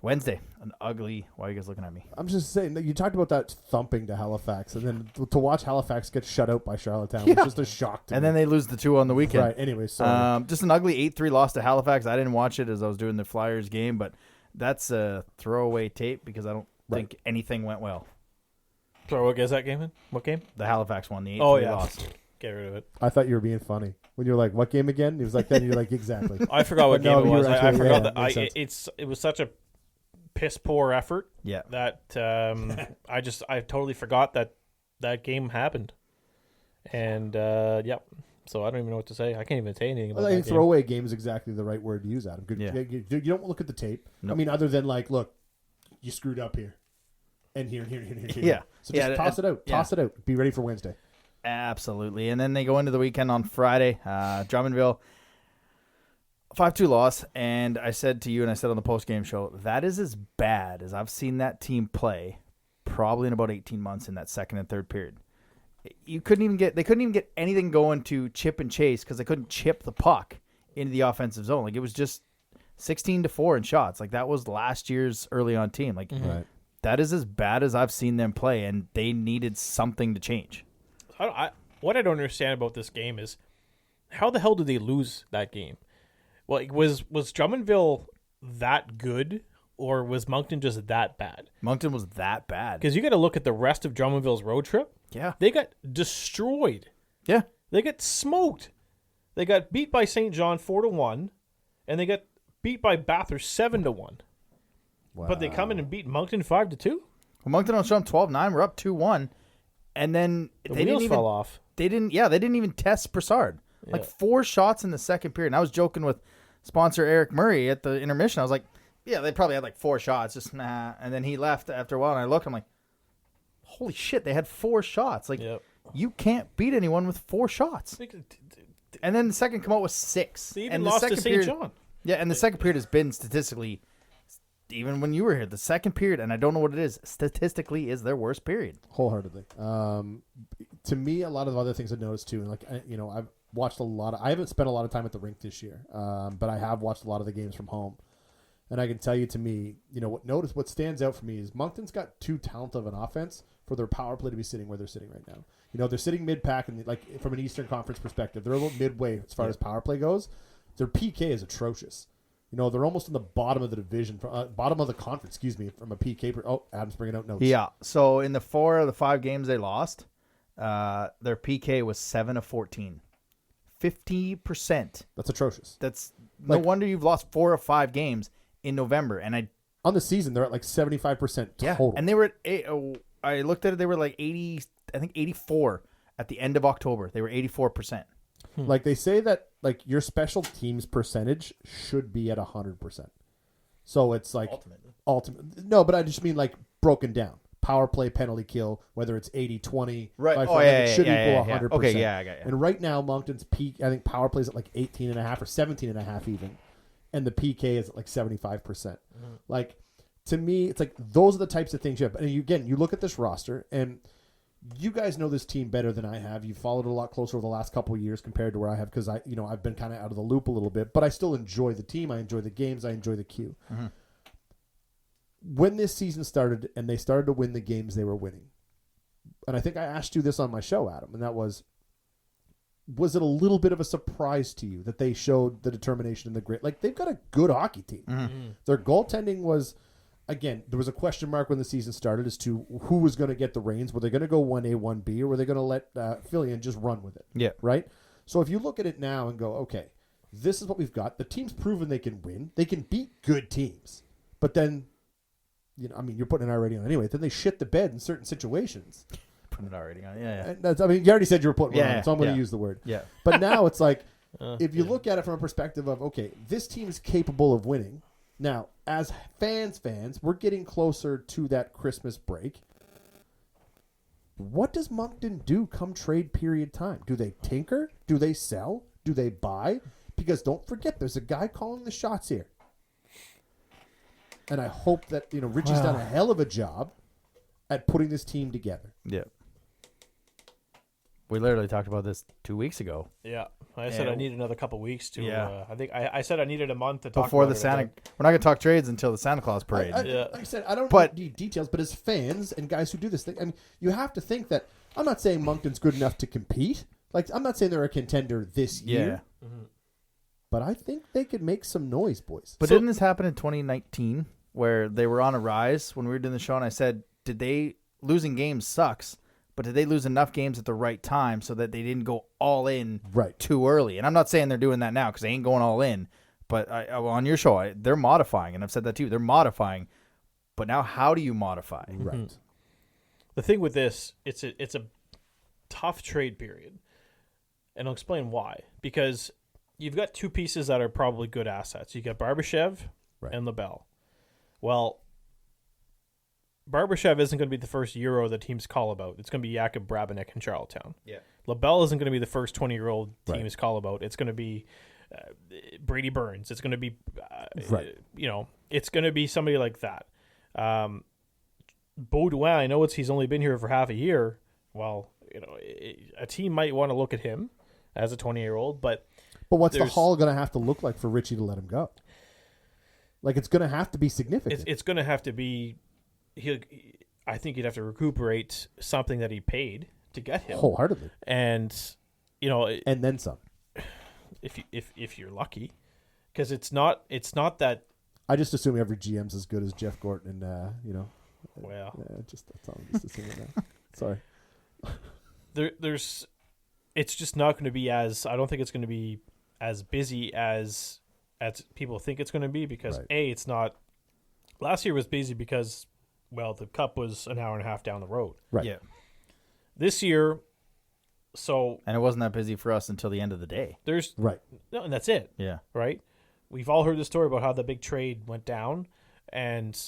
Wednesday, an ugly. Why are you guys looking at me? I'm just saying that you talked about that thumping to Halifax, and then to watch Halifax get shut out by Charlottetown was just a shock to me. And then they lose the 2 on the weekend. Right. Anyway, so just an ugly 8-3 loss to Halifax. I didn't watch it as I was doing the Flyers game, but that's a throwaway tape because I don't think anything went well. So what is that game in? What game? The Halifax won the 8-3 loss. Get rid of it. I thought you were being funny when you were like, "What game again?" He was like, "Then you're like, exactly." I forgot what But game no, it you was. were I actually- forgot yeah, that. makes sense. It was such a piss poor effort. Yeah. That I totally forgot that game happened, and So I don't even know what to say. I can't even say anything about I think that throwaway game is exactly the right word to use, Adam. Good. Yeah. You don't look at the tape. Nope. I mean, other than look, you screwed up here, and here. Yeah. So just toss it out. Yeah. Toss it out. Be ready for Wednesday. Absolutely. And then they go into the weekend on Friday. Drummondville, 5-2 loss. And I said to you, and I said on the post-game show, that is as bad as I've seen that team play probably in about 18 months in that second and third period. They couldn't even get anything going to chip and chase because they couldn't chip the puck into the offensive zone. It was just 16-4 in shots. That was last year's early on team. Right. That is as bad as I've seen them play, and they needed something to change. What I don't understand about this game is how the hell did they lose that game? Well, was Drummondville that good, or was Moncton just that bad? Moncton was that bad. Because you got to look at the rest of Drummondville's road trip. Yeah. They got destroyed. Yeah. They got smoked. They got beat by St. John 4-1, and they got beat by Bathurst 7-1. Wow. But they come in and beat Moncton 5-2. Well, Moncton on show them 12-9. We're up 2-1. And then The wheels fell off. They didn't even test Broussard. 4 shots in the second period. And I was joking with sponsor Eric Murray at the intermission. I was like, Yeah, they probably had like 4 shots, just nah. And then he left after a while, and I looked, I'm like, holy shit, they had 4 shots. Like, you can't beat anyone with 4 shots. And then the second come out with 6. They even and lost the to second St. period, John. Yeah, and the second period has been statistically, even when you were here, the second period, and I don't know what it is, statistically is their worst period. Wholeheartedly. To me, a lot of other things I've noticed too, and like I've watched a lot of. I haven't spent a lot of time at the rink this year, but I have watched a lot of the games from home, and I can tell you, to me, what stands out for me is Moncton's got too talented of an offense for their power play to be sitting where they're sitting right now. They're sitting mid-pack, and like from an Eastern Conference perspective, they're a little midway as far as power play goes. Their PK is atrocious. They're almost in the bottom of the division, bottom of the conference, from a PK. Adam's bringing out notes. Yeah, so in the 4 of the 5 games they lost, their PK was 7 of 14. 50%. That's atrocious. That's no wonder you've lost 4 of 5 games in November. And on the season, they're at like 75% total. And they were at I looked at it, they were like 80, I think 84 at the end of October. They were 84%. Like they say that like your special teams percentage should be at 100%. So it's like ultimate. No, but I just mean like broken down. Power play, penalty kill, whether it's 80-20, right? It should equal 100%. Okay, I got you. And right now, Moncton's peak, I think power plays at like 18.5 or 17.5 even, and the PK is at like 75%. Like to me, it's like those are the types of things you have. And you look at this roster, and you guys know this team better than I have. You've followed it a lot closer over the last couple of years compared to where I have, because I've been kind of out of the loop a little bit, but I still enjoy the team. I enjoy the games. I enjoy the queue. When this season started and they started to win the games they were winning, and I think I asked you this on my show, Adam, and that was it a little bit of a surprise to you that they showed the determination and the grit? Like, they've got a good hockey team. Their goaltending was, again, there was a question mark when the season started as to who was going to get the reins. Were they going to go 1A, 1B, or were they going to let Fillion just run with it? Yeah. Right? So if you look at it now and go, okay, this is what we've got. The team's proven they can win. They can beat good teams. But then, you're putting an R rating on anyway. Then they shit the bed in certain situations. Putting an R rating on it, yeah. And you already said you were putting one on, so I'm going to use the word. Yeah. But now it's like, if you look at it from a perspective of, okay, this team is capable of winning. Now, as fans, we're getting closer to that Christmas break. What does Moncton do come trade period time? Do they tinker? Do they sell? Do they buy? Because don't forget, there's a guy calling the shots here. And I hope that, Richie's done a hell of a job at putting this team together. Yeah. We literally talked about this 2 weeks ago. Yeah. I said I need another couple weeks to. Yeah. I think I said I needed a month to talk before about the Santa. We're not going to talk trades until the Santa Claus parade. Like I said, I don't need details, but as fans and guys who do this thing, I mean, you have to think that I'm not saying Moncton's good enough to compete. Like, I'm not saying they're a contender this year. But I think they could make some noise, boys. But didn't this happen in 2019 where they were on a rise when we were doing the show? And I said, losing games sucks, but did they lose enough games at the right time so that they didn't go all in too early? And I'm not saying they're doing that now because they ain't going all in. But on your show, they're modifying, and I've said that too. They're modifying. But now how do you modify? Right. The thing with this, it's a tough trade period. And I'll explain why. Because you've got 2 pieces that are probably good assets. You got Barbashev and LaBelle. Well, Barbashev isn't going to be the first Euro the teams call about. It's going to be Jakub Brabenec in Charlottetown. Yeah. LaBelle isn't going to be the first 20-year-old teams call about. It's going to be Brady Burns. It's going to be, it's going to be somebody like that. Baudouin, I know he's only been here for half a year. Well, a team might want to look at him as a 20-year-old, but what's the haul going to have to look like for Richie to let him go? Like, it's going to have to be significant. It's going to have to be. I think you'd have to recuperate something that he paid to get him wholeheartedly, and and then some. If you're lucky, because it's not that. I just assume every GM's as good as Jeff Gorton, and Well, that's all I'm just assuming now. Sorry. It's just not going to be as. I don't think it's going to be as busy as people think it's going to be because it's not. Last year was busy because, well, the Cup was an hour and a half down the road. Right. Yeah. This year, and it wasn't that busy for us until the end of the day. No, and that's it. Yeah. Right. We've all heard the story about how the big trade went down. And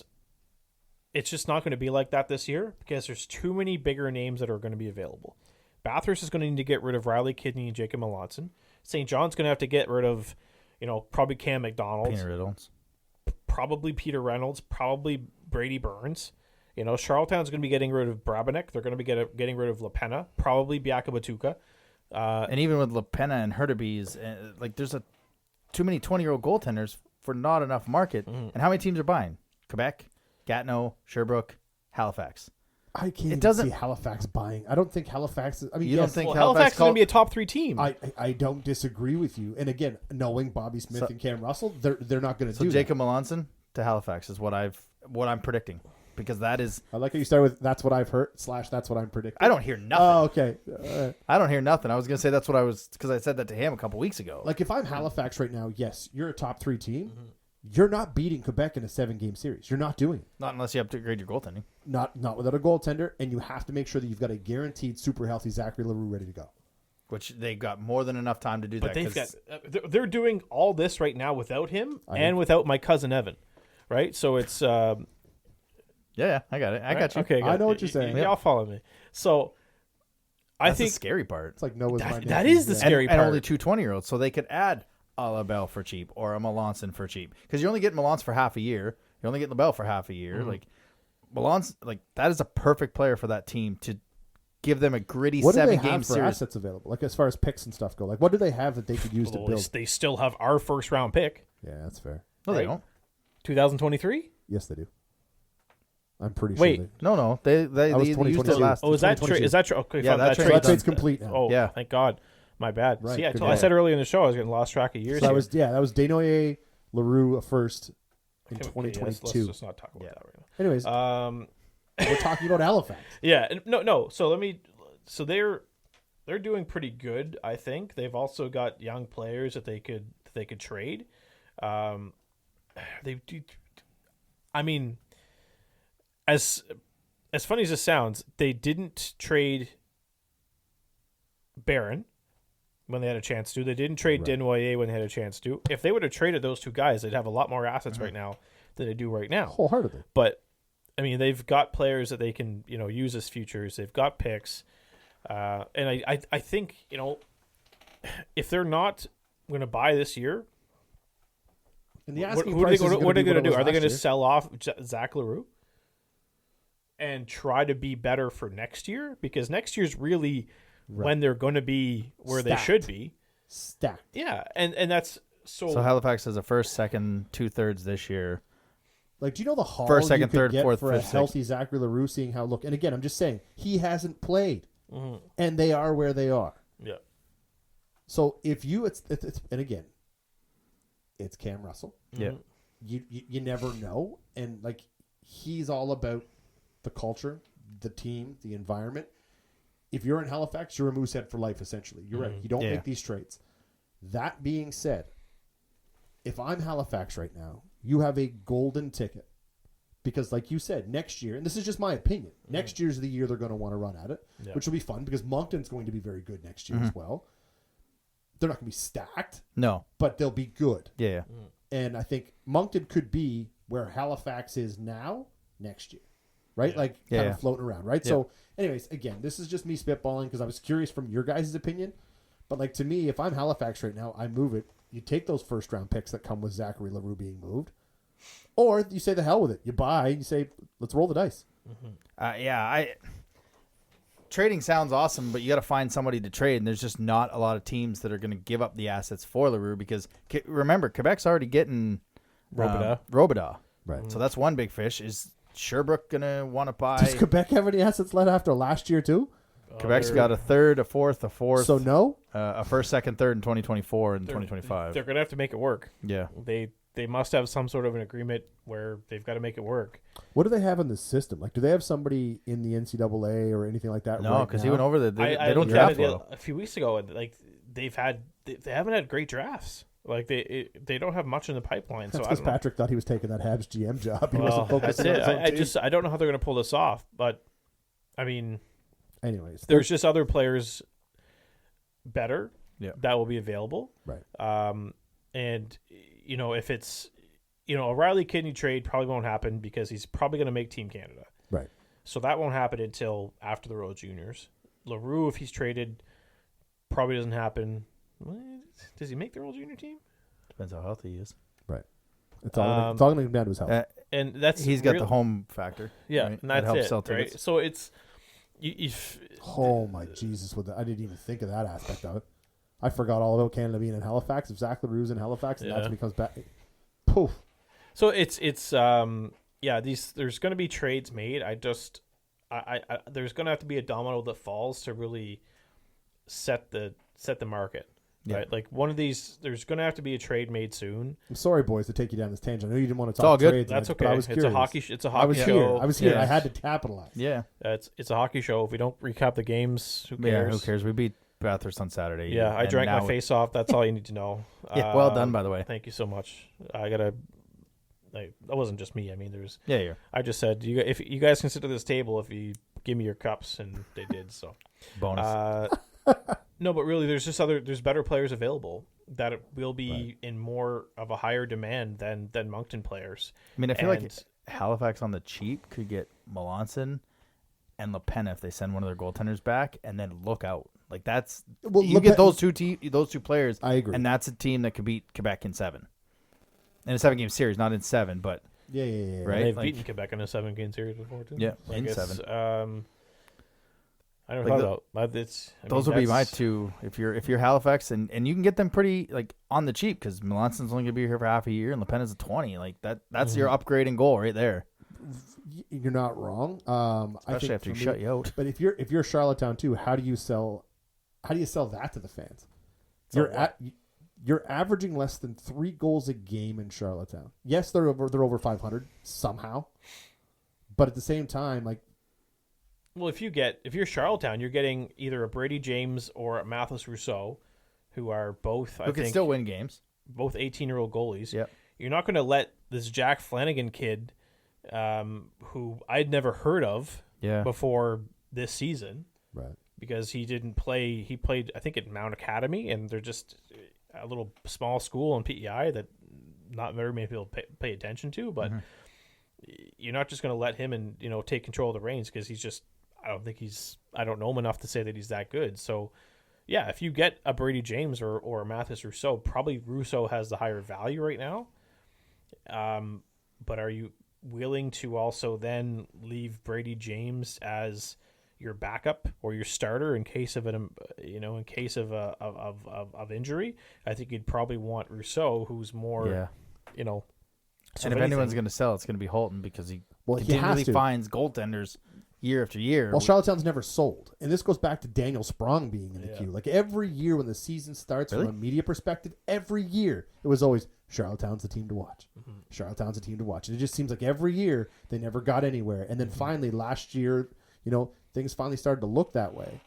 it's just not going to be like that this year because there's too many bigger names that are going to be available. Bathurst is going to need to get rid of Riley Kidney and Jacob Melanson. St. John's going to have to get rid of, probably Cam McDonald. Peter Reynolds. Probably Peter Reynolds. Probably Brady Burns. Charlottetown's going to be getting rid of Brabenek. They're going to be getting rid of LaPena. Probably Biaka Batuka. And even with LaPena and Hurtubise, there's too many 20-year-old goaltenders for not enough market. And how many teams are buying? Quebec, Gatineau, Sherbrooke, Halifax. I can't see Halifax buying. I don't think Halifax is. I mean, you don't think Halifax is going to be a top 3 team? I don't disagree with you. And again, knowing Bobby Smith and Cam Russell, they're not going to do that. So Jacob Melanson to Halifax is what I'm predicting, because that is. I like how you start with "that's what I've heard" / "that's what I'm predicting." I don't hear nothing. Oh, okay. I don't hear nothing. I was going to say that's what I was, because I said that to him a couple weeks ago. Like, if I'm Halifax right now, yes, you're a top 3 team. You're not beating Quebec in a 7-game series. You're not doing it. Not unless you have to upgrade your goaltending. Not without a goaltender, and you have to make sure that you've got a guaranteed super healthy Zachary Leroux ready to go. Which they got more than enough time to do but that. They're doing all this right now without him and without my cousin Evan, right? So it's yeah, I got it. I got you. Okay, I know what you're saying. Y'all follow me. So I think the scary part. It's like Noah's my name. that is the scary part. And only 2 20-year-olds, so they could add a LaBelle for cheap or a Melanson for cheap, because you're only getting Melanson for half a year. You're only getting LaBelle for half a year. Like Melanson, that is a perfect player for that team to give them a gritty 7-game series. What do they have for assets available? Like, as far as picks and stuff go, like, what do they have that they could use to build? They still have our first round pick. Yeah, that's fair. No, right? they don't. 2023. Yes, they do. I'm pretty Wait. sure. No, they used it last. Oh, is that true? Is that true? Okay, Yeah, that That trade's complete now. Oh, Yeah. thank God. My bad. Right, See, good I said earlier in the show I was getting lost track of years. So that was Desnoyers, Leroux first in Okay, 2022. let's not talk about that right Anyways, now. we're talking about Halifax. Yeah, no. So they're doing pretty good. I think they've also got young players that they could trade. They do. I mean, as funny as this sounds, they didn't trade Barron when they had a chance to. They didn't trade Desnoyers when they had a chance to. If they would have traded those 2 guys, they'd have a lot more assets right now than they do right now. Wholeheartedly. But I mean, they've got players that they can use as futures. They've got picks, and I think if they're not going to buy this year, And the asking what are they going to do? Are they going to to sell off Zach Leroux and try to be better for next year? Because next year's really when they're going to be where they should be. Stacked. Yeah, and that's So Halifax has a first, second, 2/3 this year. Like, do you know the haul First, second, you could third, get fourth, for a fifth, sixth? healthy Zachary Leroux? Seeing how and again, I'm just saying he hasn't played, and they are where they are. Yeah. So if you, it's and again, it's Cam Russell. Yeah. You never know, and like he's all about the culture, the team, the environment. If you're in Halifax, you're a Moosehead for life. Essentially, you're right. You don't make these trades. That being said, if I'm Halifax right now, you have a golden ticket. Because like you said, next year, and this is just my opinion, next year's the year they're going to want to run at it, which will be fun because Moncton's going to be very good next year as well. They're not going to be stacked. No. But they'll be good. Yeah. And I think Moncton could be where Halifax is now next year. Right? Like kind of floating around, right? So anyways, again, this is just me spitballing because I was curious from your guys' opinion. But like to me, if I'm Halifax right now, I move it. You take those first round picks that come with Zachary Leroux being moved. Or you say the hell with it. You buy, you say, let's roll the dice. Trading sounds awesome, but you got to find somebody to trade, and there's just not a lot of teams that are going to give up the assets for Leroux because, remember, Quebec's already getting Robidas. Right. So that's one big fish. Is Sherbrooke going to want to buy? Does Quebec have any assets left after last year too? Quebec's got a third, a fourth, So no? a first, second, third in 2024 and 2025. They're going to have to make it work. Yeah. They must have some sort of an agreement where they've got to make it work. What do they have in the system? Like, do they have somebody in the NCAA or anything like that? No, because he went over there. They don't looked draft at it well. a few weeks ago, and like they haven't had great drafts. Like they don't have much in the pipeline. That's so because Patrick thought he was taking that Habs GM job. He wasn't that's focusing it. on his own team. I don't know how they're going to pull this off, but I mean, anyways, there's just other players better Yeah. that will be available. Right. And if it's a Riley Kidney trade probably won't happen because he's probably going to make Team Canada. Right. So that won't happen until after the World Juniors. LaRue, if he's traded, probably doesn't happen. Does he make the World Junior team? Depends how healthy he is. Right. It's all going to come down to his health. And that's he's got the home factor. Yeah, right? and that's that helps it. sell Right? tickets. So it's Oh my Jesus! I didn't even think of that aspect of it. I forgot all about Canada being in Halifax. If Zach LaRue's in Halifax, and that's when he comes back. Poof. So it's there's going to be trades made. There's going to have to be a domino that falls to really set the market. Yeah. Right, like one of these, there's going to have to be a trade made soon. I'm sorry, boys, to take you down this tangent. I know you didn't want to It's all talk good. trades. That's okay. But I was curious. It's a hockey show. Here. I was here. Yeah. I had to capitalize. Yeah. It's a hockey show. If we don't recap the games, who cares? Yeah, who cares? We beat Bathurst on Saturday. Yeah, I and drank my now- face off. That's all you need to know. Yeah, well done, by the way. Thank you so much. That wasn't just me. I mean, Yeah. I just said, if you guys can sit at this table, if you give me your cups, and they did. So Bonus. no, but really, there's better players available that will be in more of a higher demand than Moncton players. I mean, I feel like And- Halifax on the cheap could get Melanson and LePen if they send one of their goaltenders back, and then look out. Like that's you get those two players. I agree, and that's a team that could beat Quebec in 7, in a 7-game series, not in 7, but Yeah. right. They've Like- beaten Quebec in a 7-game series before too. Yeah, Like in it's, 7. I never Like thought about it's. those would be my two if you're Halifax, and you can get them pretty like on the cheap because Melanson's only gonna be here for half a year and LePen is a 20. Like that's your upgrading goal right there. You're not wrong. I Especially think after you for me- shut you out. But if you're Charlottetown too, how do you sell that to the fans? You're averaging less than 3 goals a game in Charlottetown. Yes, they're over 500 somehow, but at the same time, like, Well, if you're Charlottetown, you're getting either a Brady James or a Mathis Rousseau, who are both Who can still win games. both 18-year-old goalies. Yep. You're not going to let this Jack Flanagan kid, who I'd never heard of before this season, right? Because he didn't play. He played, I think, at Mount Academy, and they're just a little small school in PEI that not very many people pay attention to. But you're not just going to let him and take control of the reins because he's just. I don't know him enough to say that he's that good. So, yeah, if you get a Brady James or a Mathis Rousseau, probably Rousseau has the higher value right now. But are you willing to also then leave Brady James as your backup or your starter in case of of injury? I think you'd probably want Rousseau, who's more, So and if anyone's going to sell, it's going to be Holton because he has continually to. finds goaltenders year after year. Well, Charlottetown's never sold, and this goes back to Daniel Sprong being in the queue. Like every year when the season starts, from a media perspective, every year it was always Charlottetown's the team to watch. Charlottetown's the team to watch. And it just seems like every year they never got anywhere, and then finally last year, things finally started to look that way.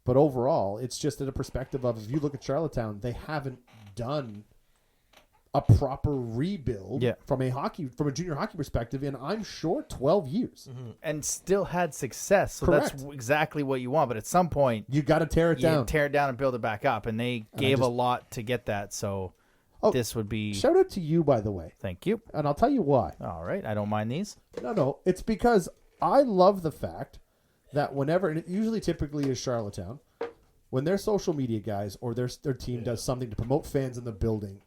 But overall, it's just in a perspective of if you look at Charlottetown, they haven't done a proper rebuild from a junior hockey perspective in, I'm sure, 12 years. And still had success. So Correct. that's exactly what you want. But at some point, you got to tear it down. Tear it down and build it back up. And they gave a lot to get that. So this would be... Shout out to you, by the way. Thank you. And I'll tell you why. All right. I don't mind these. No. It's because I love the fact that whenever, and it usually typically is Charlottetown, when their social media guys or their team does something to promote fans in the building,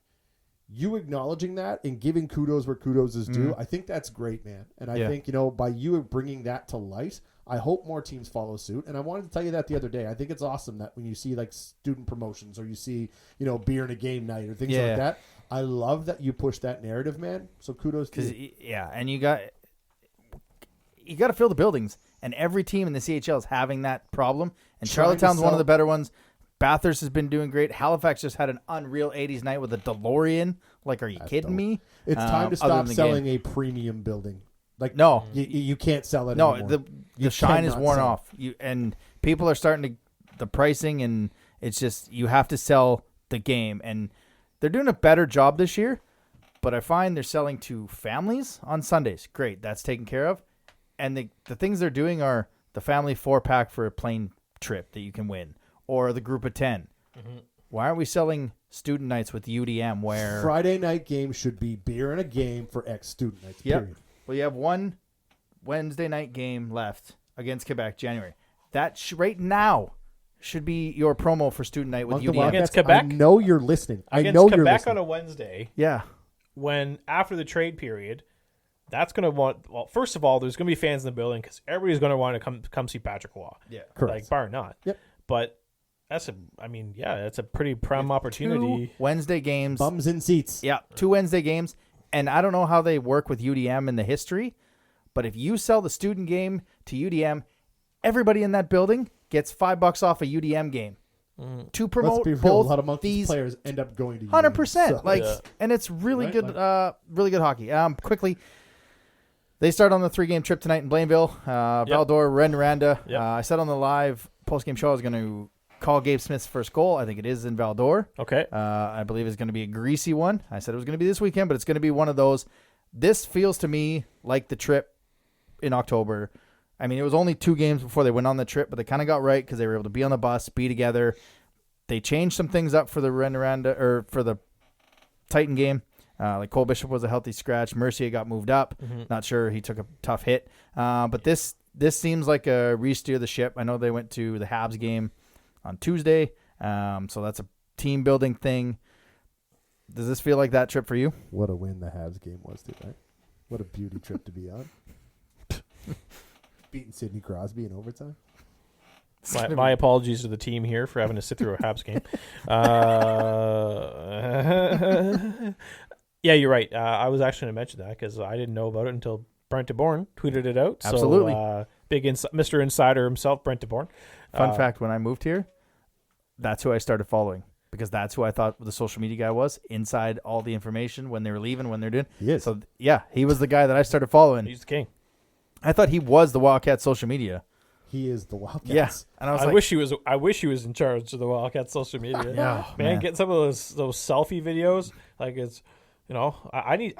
you acknowledging that and giving kudos where kudos is due, I think that's great, man. And I think, by you bringing that to light, I hope more teams follow suit. And I wanted to tell you that the other day. I think it's awesome that when you see like student promotions or you see, beer and a game night or things like that, I love that you push that narrative, man. So kudos to you. And you got to fill the buildings. And every team in the CHL is having that problem. And Charlottetown's one of the better ones. Bathurst has been doing great. Halifax just had an unreal 80s night with a DeLorean. Like, are you kidding me? It's time to stop selling a premium building. Like, no, you can't sell it anymore. anymore. The shine is worn off. And people are starting to the pricing, and it's just you have to sell the game. And they're doing a better job this year, but I find they're selling to families on Sundays. Great, that's taken care of. And the things they're doing are the family 4-pack for a plane trip that you can win, or the group of 10. why aren't we selling student nights with UDM where Friday night game should be beer and a game for ex-student nights, Yep. period. Well, you have one Wednesday night game left against Quebec, January. That right now should be your promo for student night with Moncton UDM. Wildcats, Against Quebec? I know you're listening. I Against know you're Quebec listening. on a Wednesday, Yeah. when after the trade period, that's going to want. Well, first of all, there's going to be fans in the building because everybody's going to want to come see Patrick Law. Yeah. Correct. Like bar none. Yep. But that's that's a pretty prime opportunity. 2 Wednesday games. Bums in seats. Yeah, 2 Wednesday games. And I don't know how they work with UDM in the history, but if you sell the student game to UDM, everybody in that building gets $5 off a UDM game to Let's promote be real. both A lot of Moncton's these players end up going to 100%. UDM. So, and it's really Right, good, really good hockey. Quickly, they start on the 3-game trip tonight in Blainville. Val-d'Or, Ren-Randa. Yep. I said on the live post-game show I was going to call Gabe Smith's first goal. I think it is in Val-d'Or. Okay. I believe it's going to be a greasy one. I said it was going to be this weekend, but it's going to be one of those. This feels to me like the trip in October. I mean, it was only 2 games before they went on the trip, but they kind of got right because they were able to be on the bus, be together. They changed some things up for the Ren-Randa or for the Titan game. Like Cole Bishop was a healthy scratch. Mercier got moved up. Not sure, he took a tough hit. But this seems like a re-steer the ship. I know they went to the Habs game on Tuesday, so that's a team building thing. Does this feel like that trip for you? What a win the Habs game was, too, right? What a beauty trip to be on. Beating Sidney Crosby in overtime. My apologies to the team here for having to sit through a Habs game. Yeah, you're right. I was actually going to mention that because I didn't know about it until Brent DeBourne tweeted it out. Absolutely. So, Mr. Insider himself, Brent DeBourne. Fun fact, when I moved here, that's who I started following because that's who I thought the social media guy was inside all the information when they were leaving, when they're doing. He is. So, yeah, he was the guy that I started following. He's the king. I thought he was the Wildcat social media. He is the Wildcats. Yeah. And I was I like, wish he was in charge of the Wildcats social media. Yeah, man. Get some of those selfie videos. Like it's, I need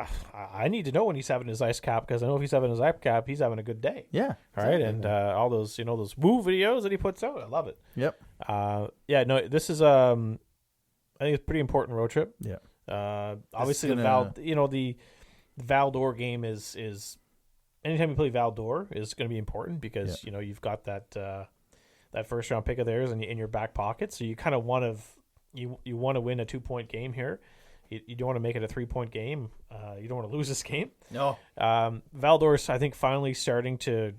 to know when he's having his ice cap because I know if he's having his ice cap, he's having a good day. yeah. All right, and all those those woo videos that he puts out, I love it. Yep. This is I think it's a pretty important road trip. Yeah. Obviously the Val-d'Or game is anytime you play Val-d'Or is going to be important because you've got that first round pick of theirs in your back pocket, so you kind of want to win a 2-point game here. You don't want to make it a 3-point game. You don't want to lose this game. No. Val-d'Or's, I think, finally starting to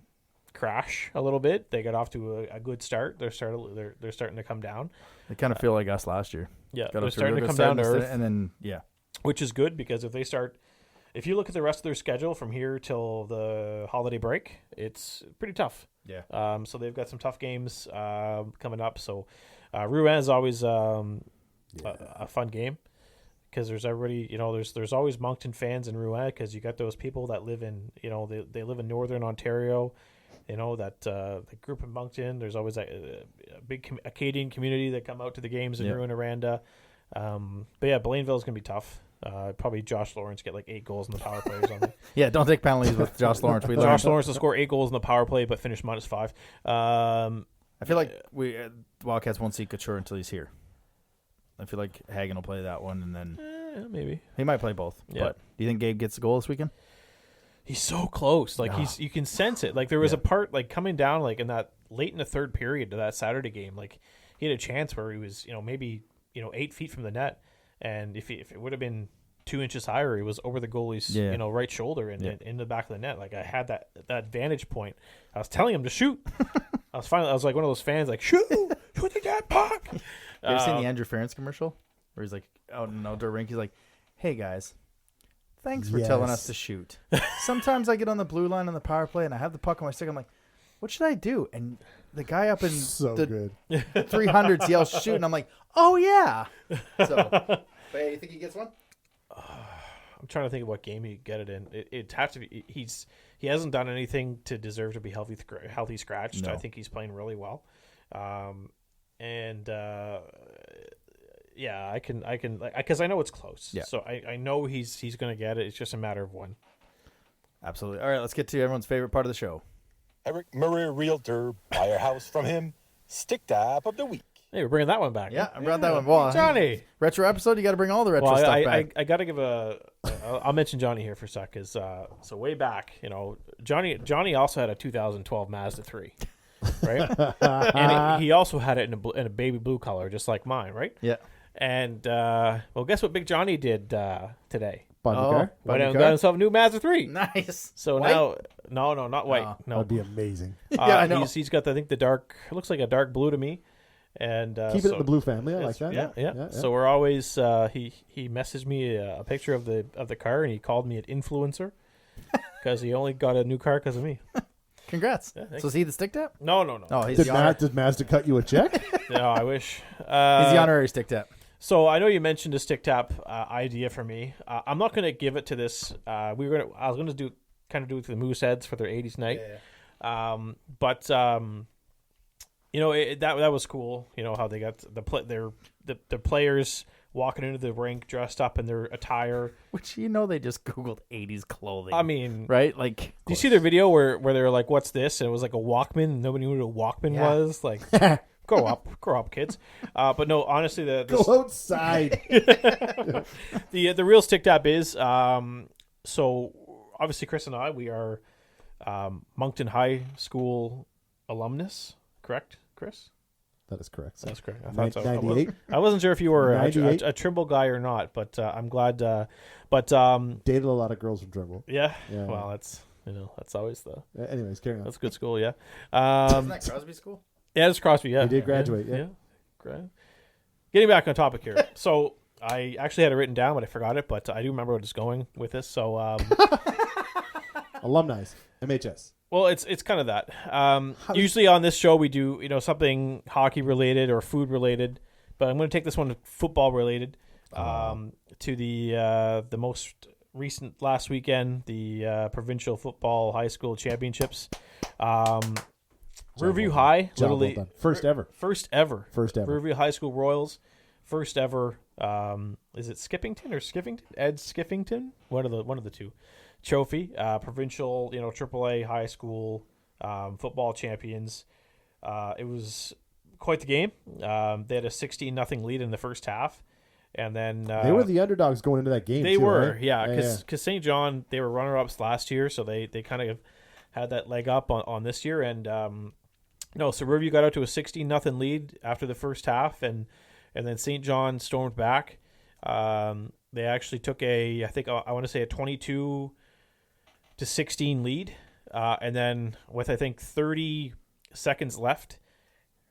crash a little bit. They got off to a good start. They're starting to come down. They kind of feel like us last year. Yeah, Got they're off to a starting real to good come start down to and earth, and then yeah, which is good because if you look at the rest of their schedule from here till the holiday break, it's pretty tough. Yeah. So they've got some tough games coming up. So Rouen is always a fun game. Because there's everybody, there's always Moncton fans in Rouen because you got those people that live in, they live in Northern Ontario, that the group in Moncton. There's always a big Acadian community that come out to the games in Rouen, Aranda. But yeah, Blainville's gonna be tough. Probably Josh Lawrence get like 8 goals in the power play or something. Yeah, don't take penalties with Josh Lawrence. Josh Lawrence will score 8 goals in the power play, but finish -5. I feel like Wildcats won't see Couture until he's here. I feel like Hagen will play that one, and then maybe he might play both. Yeah. But do you think Gabe gets a goal this weekend? He's so close. Like you can sense it. Like there was a part like coming down like in that late in the third period to that Saturday game. Like he had a chance where he was maybe 8 feet from the net, and if it would have been 2 inches higher, he was over the goalie's right shoulder and in the back of the net. Like I had that vantage point. I was telling him to shoot. I was like one of those fans like shoot the damn puck. You ever seen the Andrew Ference commercial where he's like out in an outdoor rink? He's like, "Hey guys, thanks for telling us to shoot. Sometimes I get on the blue line on the power play and I have the puck on my stick. I'm like, what should I do?" And the guy up in the 300s yells shoot, and I'm like, oh yeah. So, but hey, you think he gets one? I'm trying to think of what game he'd get it in. It'd have to be. He hasn't done anything to deserve to be healthy scratched. No. I think he's playing really well. I can because I know it's close. Yeah. So I know he's going to get it. It's just a matter of when. Absolutely. All right, let's get to everyone's favorite part of the show. Eric Murray, Realtor. Buy a house from him. Stick tap of the week. Hey, we're bringing that one back. Yeah, I brought that one. Well, Johnny. Retro episode, you got to bring all the retro Well, stuff back. I got to give I'll mention Johnny here for a sec. Because so way back, Johnny also had a 2012 Mazda 3, right? And he also had it in a baby blue color, just like mine, right? Yeah. And well, guess what Big Johnny did today? Bought the car? Went out and got himself a new Mazda 3. Nice. So White? now, no, not white. No, That'd be amazing. Yeah, I know. He's got, I think, it looks like a dark blue to me. And Keep it in the blue family. I like that. Yeah. So we're always he messaged me a picture of the car, and he called me an influencer because he only got a new car because of me. Congrats. Yeah, so is he the stick tap? No. Oh, he's Did Mazda cut you a check? No, I wish. he's the honorary stick tap. So I know you mentioned a stick tap idea for me. I'm not going to give it to this. I was going to do it to the Mooseheads for their 80s night. Yeah. But that was cool. You know how they got the players walking into the rink dressed up in their attire. Which they just Googled 80s clothing. I mean, right? Like, do you see their video where they were like, "What's this?" And it was like a Walkman. And nobody knew what a Walkman was. Like, grow up, kids. But no, honestly, go outside. the real stick tap is so obviously Chris and I, we are Moncton High School alumnus. Correct, Chris? That is correct. That's correct. I thought so. 98? I wasn't sure if you were a a Trimble guy or not, but I'm glad. But dated a lot of girls from Trimble. yeah. Well, that's always Anyways, carry on. that's a good school. Yeah. Isn't that Crosby School? Yeah, it's Crosby. Yeah, He did graduate, yeah. Great. Getting back on topic here. So I actually had it written down, but I forgot it. But I do remember where it's going with this. So Alumni, MHS. well, it's kind of that. Usually on this show we do something hockey related or food related, but I'm going to take this one football related. To the most recent last weekend, the provincial football high school championships. Riverview High, literally well first ever. Riverview High School Royals, first ever. Is it Skippington or Skiffington? Ed Skiffington, one of the two. Trophy, provincial, AAA high school football champions. It was quite the game. They had a 16-0 lead in the first half, and then they were the underdogs going into that game. They too, were, right? yeah, because St. John, they were runner-ups last year, so they kind of had that leg up on this year, and so Riverview got out to a 16-0 lead after the first half, and then St. John stormed back. They actually took I want to say a 22-16 lead, and then with I think 30 seconds left,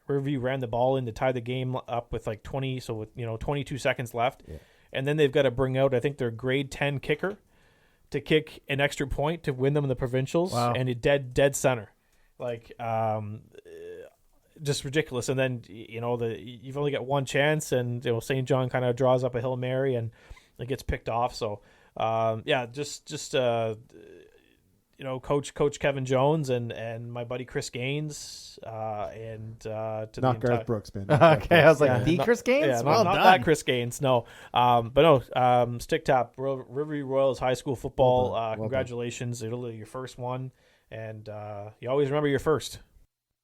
Riverview ran the ball in to tie the game up with like 20, so with 22 seconds left, and then they've got to bring out I think their grade 10 kicker to kick an extra point to win them in the provincials, and it dead center, like just ridiculous. And then you've only got one chance, and St. John kind of draws up a Hail Mary and it gets picked off. So Coach Kevin Jones and my buddy Chris Gaines not Garth Brooks, man. Okay, I was like, Chris Gaines? Yeah, well not done. that Chris Gaines, no. Stick Tap, Riverview Royals High School Football. Well congratulations. It'll be your first one, and you always remember your first.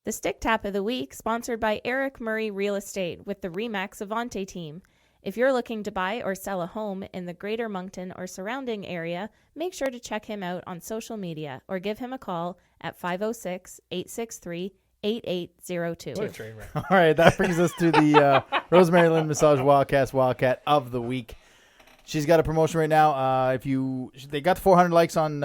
The Stick Tap of the Week, sponsored by Eric Murray Real Estate with the RE/MAX Avante team. If you're looking to buy or sell a home in the Greater Moncton or surrounding area, make sure to check him out on social media or give him a call at 506-863-8802. What a train wreck. All right, that brings us to the Rosemary Lynn Massage Wildcat of the Week. She's got a promotion right now. They got 400 likes on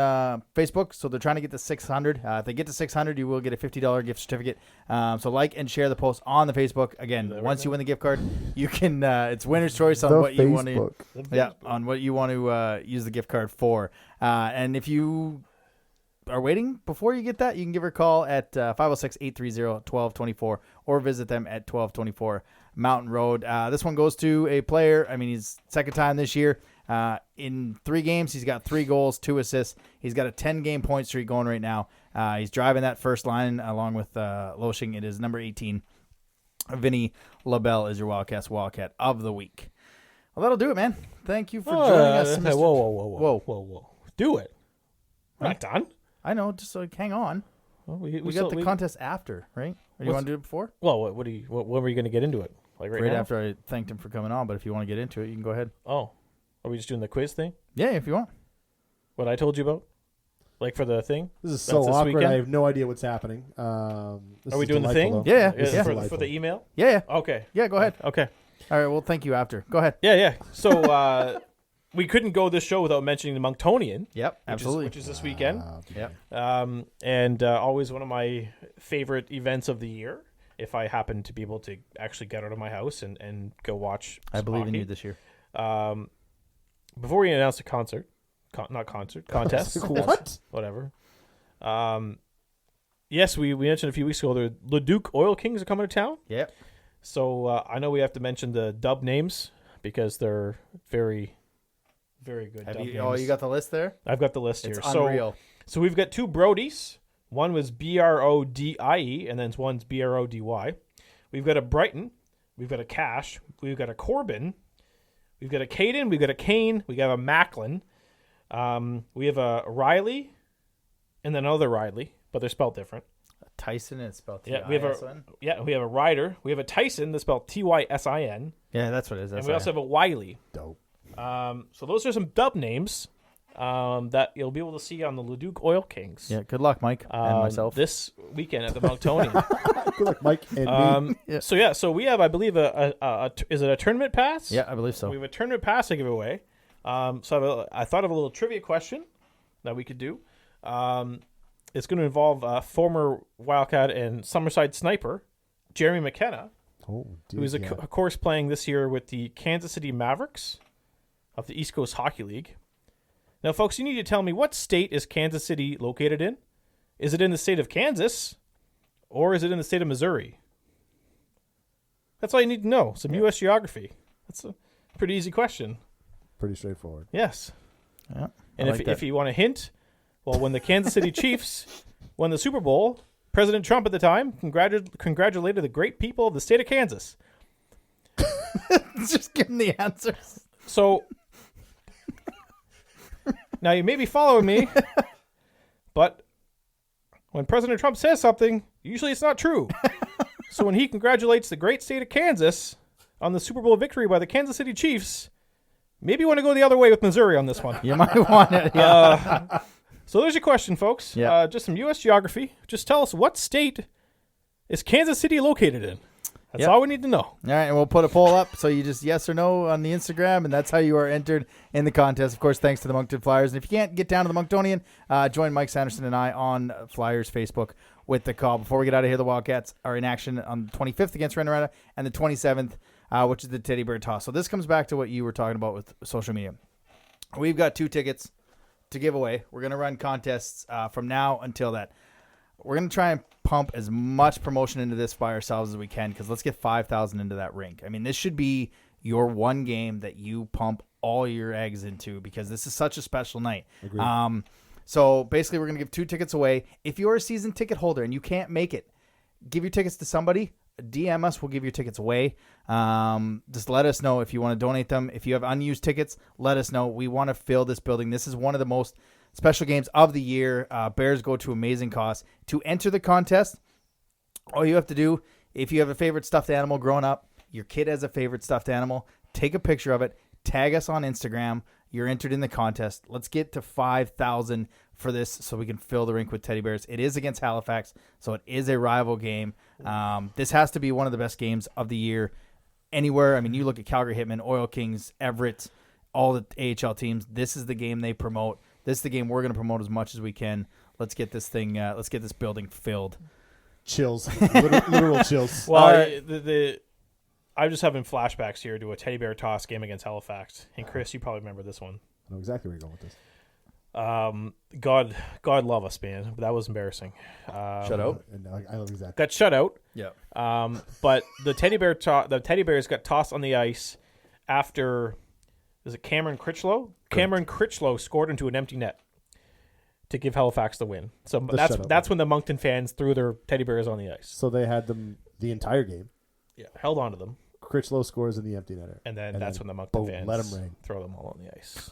Facebook, so they're trying to get to 600. If they get to 600, you will get a $50 gift certificate. So like and share the post on the Facebook. Again, once you win the gift card, you can. It's winner's choice on what you want to. Yeah, on what you want to use the gift card for. And if you are waiting before you get that, you can give her a call at 506-830-1224 or visit them at 1224 Mountain Road. This one goes to a player. I mean, he's second time this year. In 3 games, he's got 3 goals, 2 assists. He's got a 10-game point streak going right now. He's driving that first line along with Loshing. It is number 18. Vinny LaBelle is your Wildcat of the Week. Well, that'll do it, man. Thank you for joining us. Mr. Whoa. Do it. We're not done. I know. Just hang on. Well, we got the contest after, right? Or do you want to do it before? Well, what when were you going to get into it? Like right now? After I thanked him for coming on, but if you want to get into it, you can go ahead. Oh, are we just doing the quiz thing? Yeah, if you want. What I told you about? Like for the thing? This is so That's this awkward. weekend? I have no idea what's happening. Are we doing the delightful, thing? though. Yeah, This is For delightful. the email? Yeah. Okay. Yeah, go ahead. Okay. All right, well, thank you after. Go ahead. Yeah. So we couldn't go this show without mentioning the Monktonian. Yep, absolutely. Which is this weekend. Yep. And always one of my favorite events of the year. If I happen to be able to actually get out of my house and go watch I some believe in hockey. you this year. Before we announce the contest. What? Whatever. Yes, we mentioned a few weeks ago the Leduc Oil Kings are coming to town. Yep. So I know we have to mention the dub names because they're very, very good dub names. Oh, you got the list there? I've got the list It's here. unreal. So we've got two Brodies. One was Brodie, and then one's Brody. We've got a Brighton. We've got a Cash. We've got a Corbin. We've got a Caden. We've got a Kane. We got a Macklin. We have a Riley, and then another Riley, but they're spelled different. Tyson is spelled Yeah, we have T-I-S-O-N. we have a Ryder. We have a Tyson that's spelled Tysin, Yeah, that's what it is. and we also have a Wiley. Dope. So those are some dub names that you'll be able to see on the Leduc Oil Kings. Yeah, good luck, Mike, and myself. This weekend at the Monktonian. Good luck, Mike and me. So we have, I believe, is it a tournament pass? Yeah, I believe so. We have a tournament pass to give away. So I thought of a little trivia question that we could do. It's going to involve former Wildcat and Summerside sniper Jeremy McKenna, Oh, dude, who is of course playing this year with the Kansas City Mavericks of the East Coast Hockey League. Now, folks, you need to tell me, what state is Kansas City located in? Is it in the state of Kansas, or is it in the state of Missouri? That's all you need to know. Some U.S. geography. That's a pretty easy question. Pretty straightforward. Yes. Yeah, And if you want a hint, well, when the Kansas City Chiefs won the Super Bowl, President Trump at the time congratulated the great people of the state of Kansas. Just give them the answers. So now you may be following me, but when President Trump says something, usually it's not true. So when he congratulates the great state of Kansas on the Super Bowl victory by the Kansas City Chiefs, maybe you want to go the other way with Missouri on this one. You might want it. Yeah. So there's your question, folks. Yeah. Just some U.S. geography. Just tell us, what state is Kansas City located in? That's Yep. all we need to know. All right, and we'll put a poll up, so you just yes or no on the Instagram, and that's how you are entered in the contest. Of course, thanks to the Moncton Flyers. And if you can't get down to the Monktonian, join Mike Sanderson and I on Flyers Facebook with the call. Before we get out of here, the Wildcats are in action on the 25th against Rennerata and the 27th, which is the Teddy Bear Toss. So this comes back to what you were talking about with social media. We've got 2 tickets to give away. We're going to run contests from now until that. We're going to try and pump as much promotion into this by ourselves as we can, because let's get 5,000 into that rink. I mean, this should be your one game that you pump all your eggs into, because this is such a special night. Agreed. So basically, we're going to give 2 tickets away. If you're a season ticket holder and you can't make it, give your tickets to somebody. DM us. We'll give your tickets away. Just let us know if you want to donate them. If you have unused tickets, let us know. We want to fill this building. This is one of the most special games of the year. Bears go to amazing costs. To enter the contest, all you have to do, if you have a favorite stuffed animal growing up, your kid has a favorite stuffed animal, take a picture of it, tag us on Instagram. You're entered in the contest. Let's get to 5,000 for this so we can fill the rink with teddy bears. It is against Halifax, so it is a rival game. This has to be one of the best games of the year anywhere. I mean, you look at Calgary Hitmen, Oil Kings, Everett, all the AHL teams. This is the game they promote. This is the game we're going to promote as much as we can. Let's get this thing. Let's get this building filled. Chills. Literal chills. Well, I'm just having flashbacks here to a teddy bear toss game against Halifax. And Chris, you probably remember this one. I know exactly where you're going with this. God love us, man. That was embarrassing. Shut out. And I love exactly. Got shut out. Yeah. But the teddy bears got tossed on the ice after, is it Cameron Critchlow? Cameron Critchlow scored into an empty net to give Halifax the win. So that's when the Moncton fans threw their teddy bears on the ice. So they had them the entire game. Yeah, held on to them. Critchlow scores in the empty netter. And then that's when the Moncton fans let them rain. throw them all on the ice.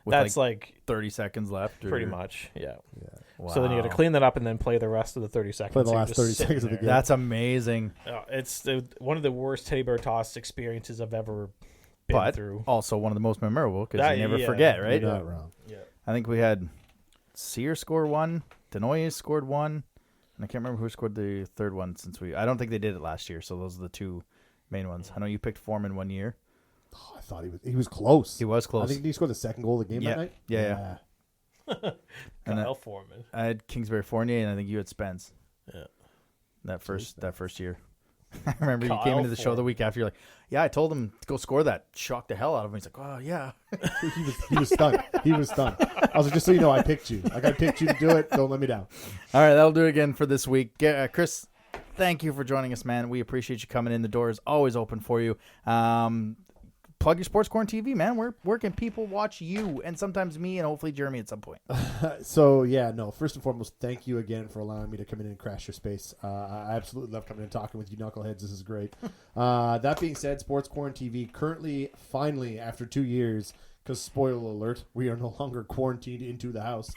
That's like 30 seconds left. pretty much, yeah. Wow. So then you got to clean that up and then play the rest of the 30 seconds. Play the So you're last just 30 sitting seconds of the there. game. That's amazing. It's one of the worst teddy bear toss experiences I've ever been But through. also one of the most memorable because That- you never yeah, forget, right? You're not wrong. Yeah. I think we had Sear score one, Denoyes scored one, and I can't remember who scored the third one I don't think they did it last year, so those are the two main ones. I know you picked Foreman 1 year. Oh, I thought he was close. He was close. I think he scored the second goal of the game Yeah. that night. Yeah. And Kyle Foreman. I had Kingsbury Fournier, and I think you had Spence. Yeah. That first year. I remember you came Kyle into the show the Foreman. week after. You're like, yeah, I told him to go score that. Shocked the hell out of him. He's like, oh, yeah. he was stunned. He was stunned. I was like, just so you know, I picked you. Like, I picked you to do it. Don't let me down. All right, that'll do it again for this week. Chris, thank you for joining us, man. We appreciate you coming in. The door is always open for you. Plug your Sports Corn TV, man. Where can people watch you and sometimes me and hopefully Jeremy at some point? So, yeah, no, first and foremost, thank you again for allowing me to come in and crash your space. I absolutely love coming and talking with you knuckleheads. This is great. That being said, Sports Corn TV currently, finally, after 2 years, because spoiler alert, we are no longer quarantined into the house.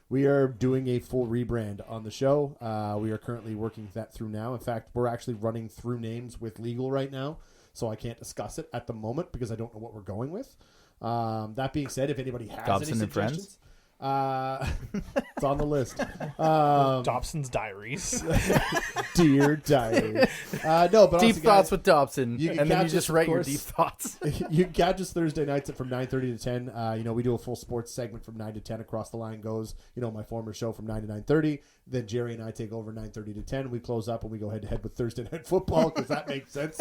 We are doing a full rebrand on the show. We are currently working that through now. In fact, we're actually running through names with legal right now. So I can't discuss it at the moment because I don't know what we're going with. That being said, if anybody has Dobson any and Friends? suggestions, it's on the list. Dobson's Diaries. Dear diary. No, but Deep honestly, thoughts guys, with Dobson, you can and then you catch just us, of write your course. deep thoughts. you can catch us Thursday nights from 9:30 to 10. We do a full sports segment from 9 to 10. Across the Line goes, my former show from 9 to 9:30. Then Jerry and I take over 9:30 to 10. We close up and we go head to head with Thursday Night Football because that makes sense.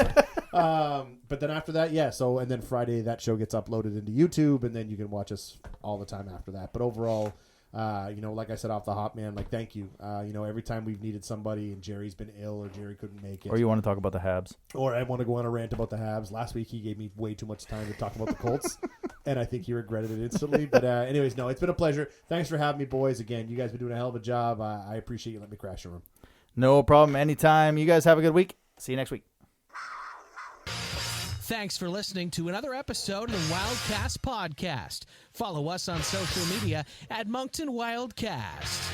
But then after that, and then Friday that show gets uploaded into YouTube, and then you can watch us all the time after that. But overall, like I said off the hop, man, like thank you. Every time we've needed somebody and Jerry's been ill or Jerry couldn't make it, Or you want to talk about the Habs? or I want to go on a rant about the Habs. Last week he gave me way too much time to talk about the Colts, and I think he regretted it instantly. But anyways, no, it's been a pleasure. Thanks for having me, boys. Again, you guys have been doing a hell of a job. I appreciate you letting me crash your room. No problem. Anytime. You guys have a good week. See you next week. Thanks for listening to another episode of the Wildcast Podcast. Follow us on social media at Moncton Wildcast.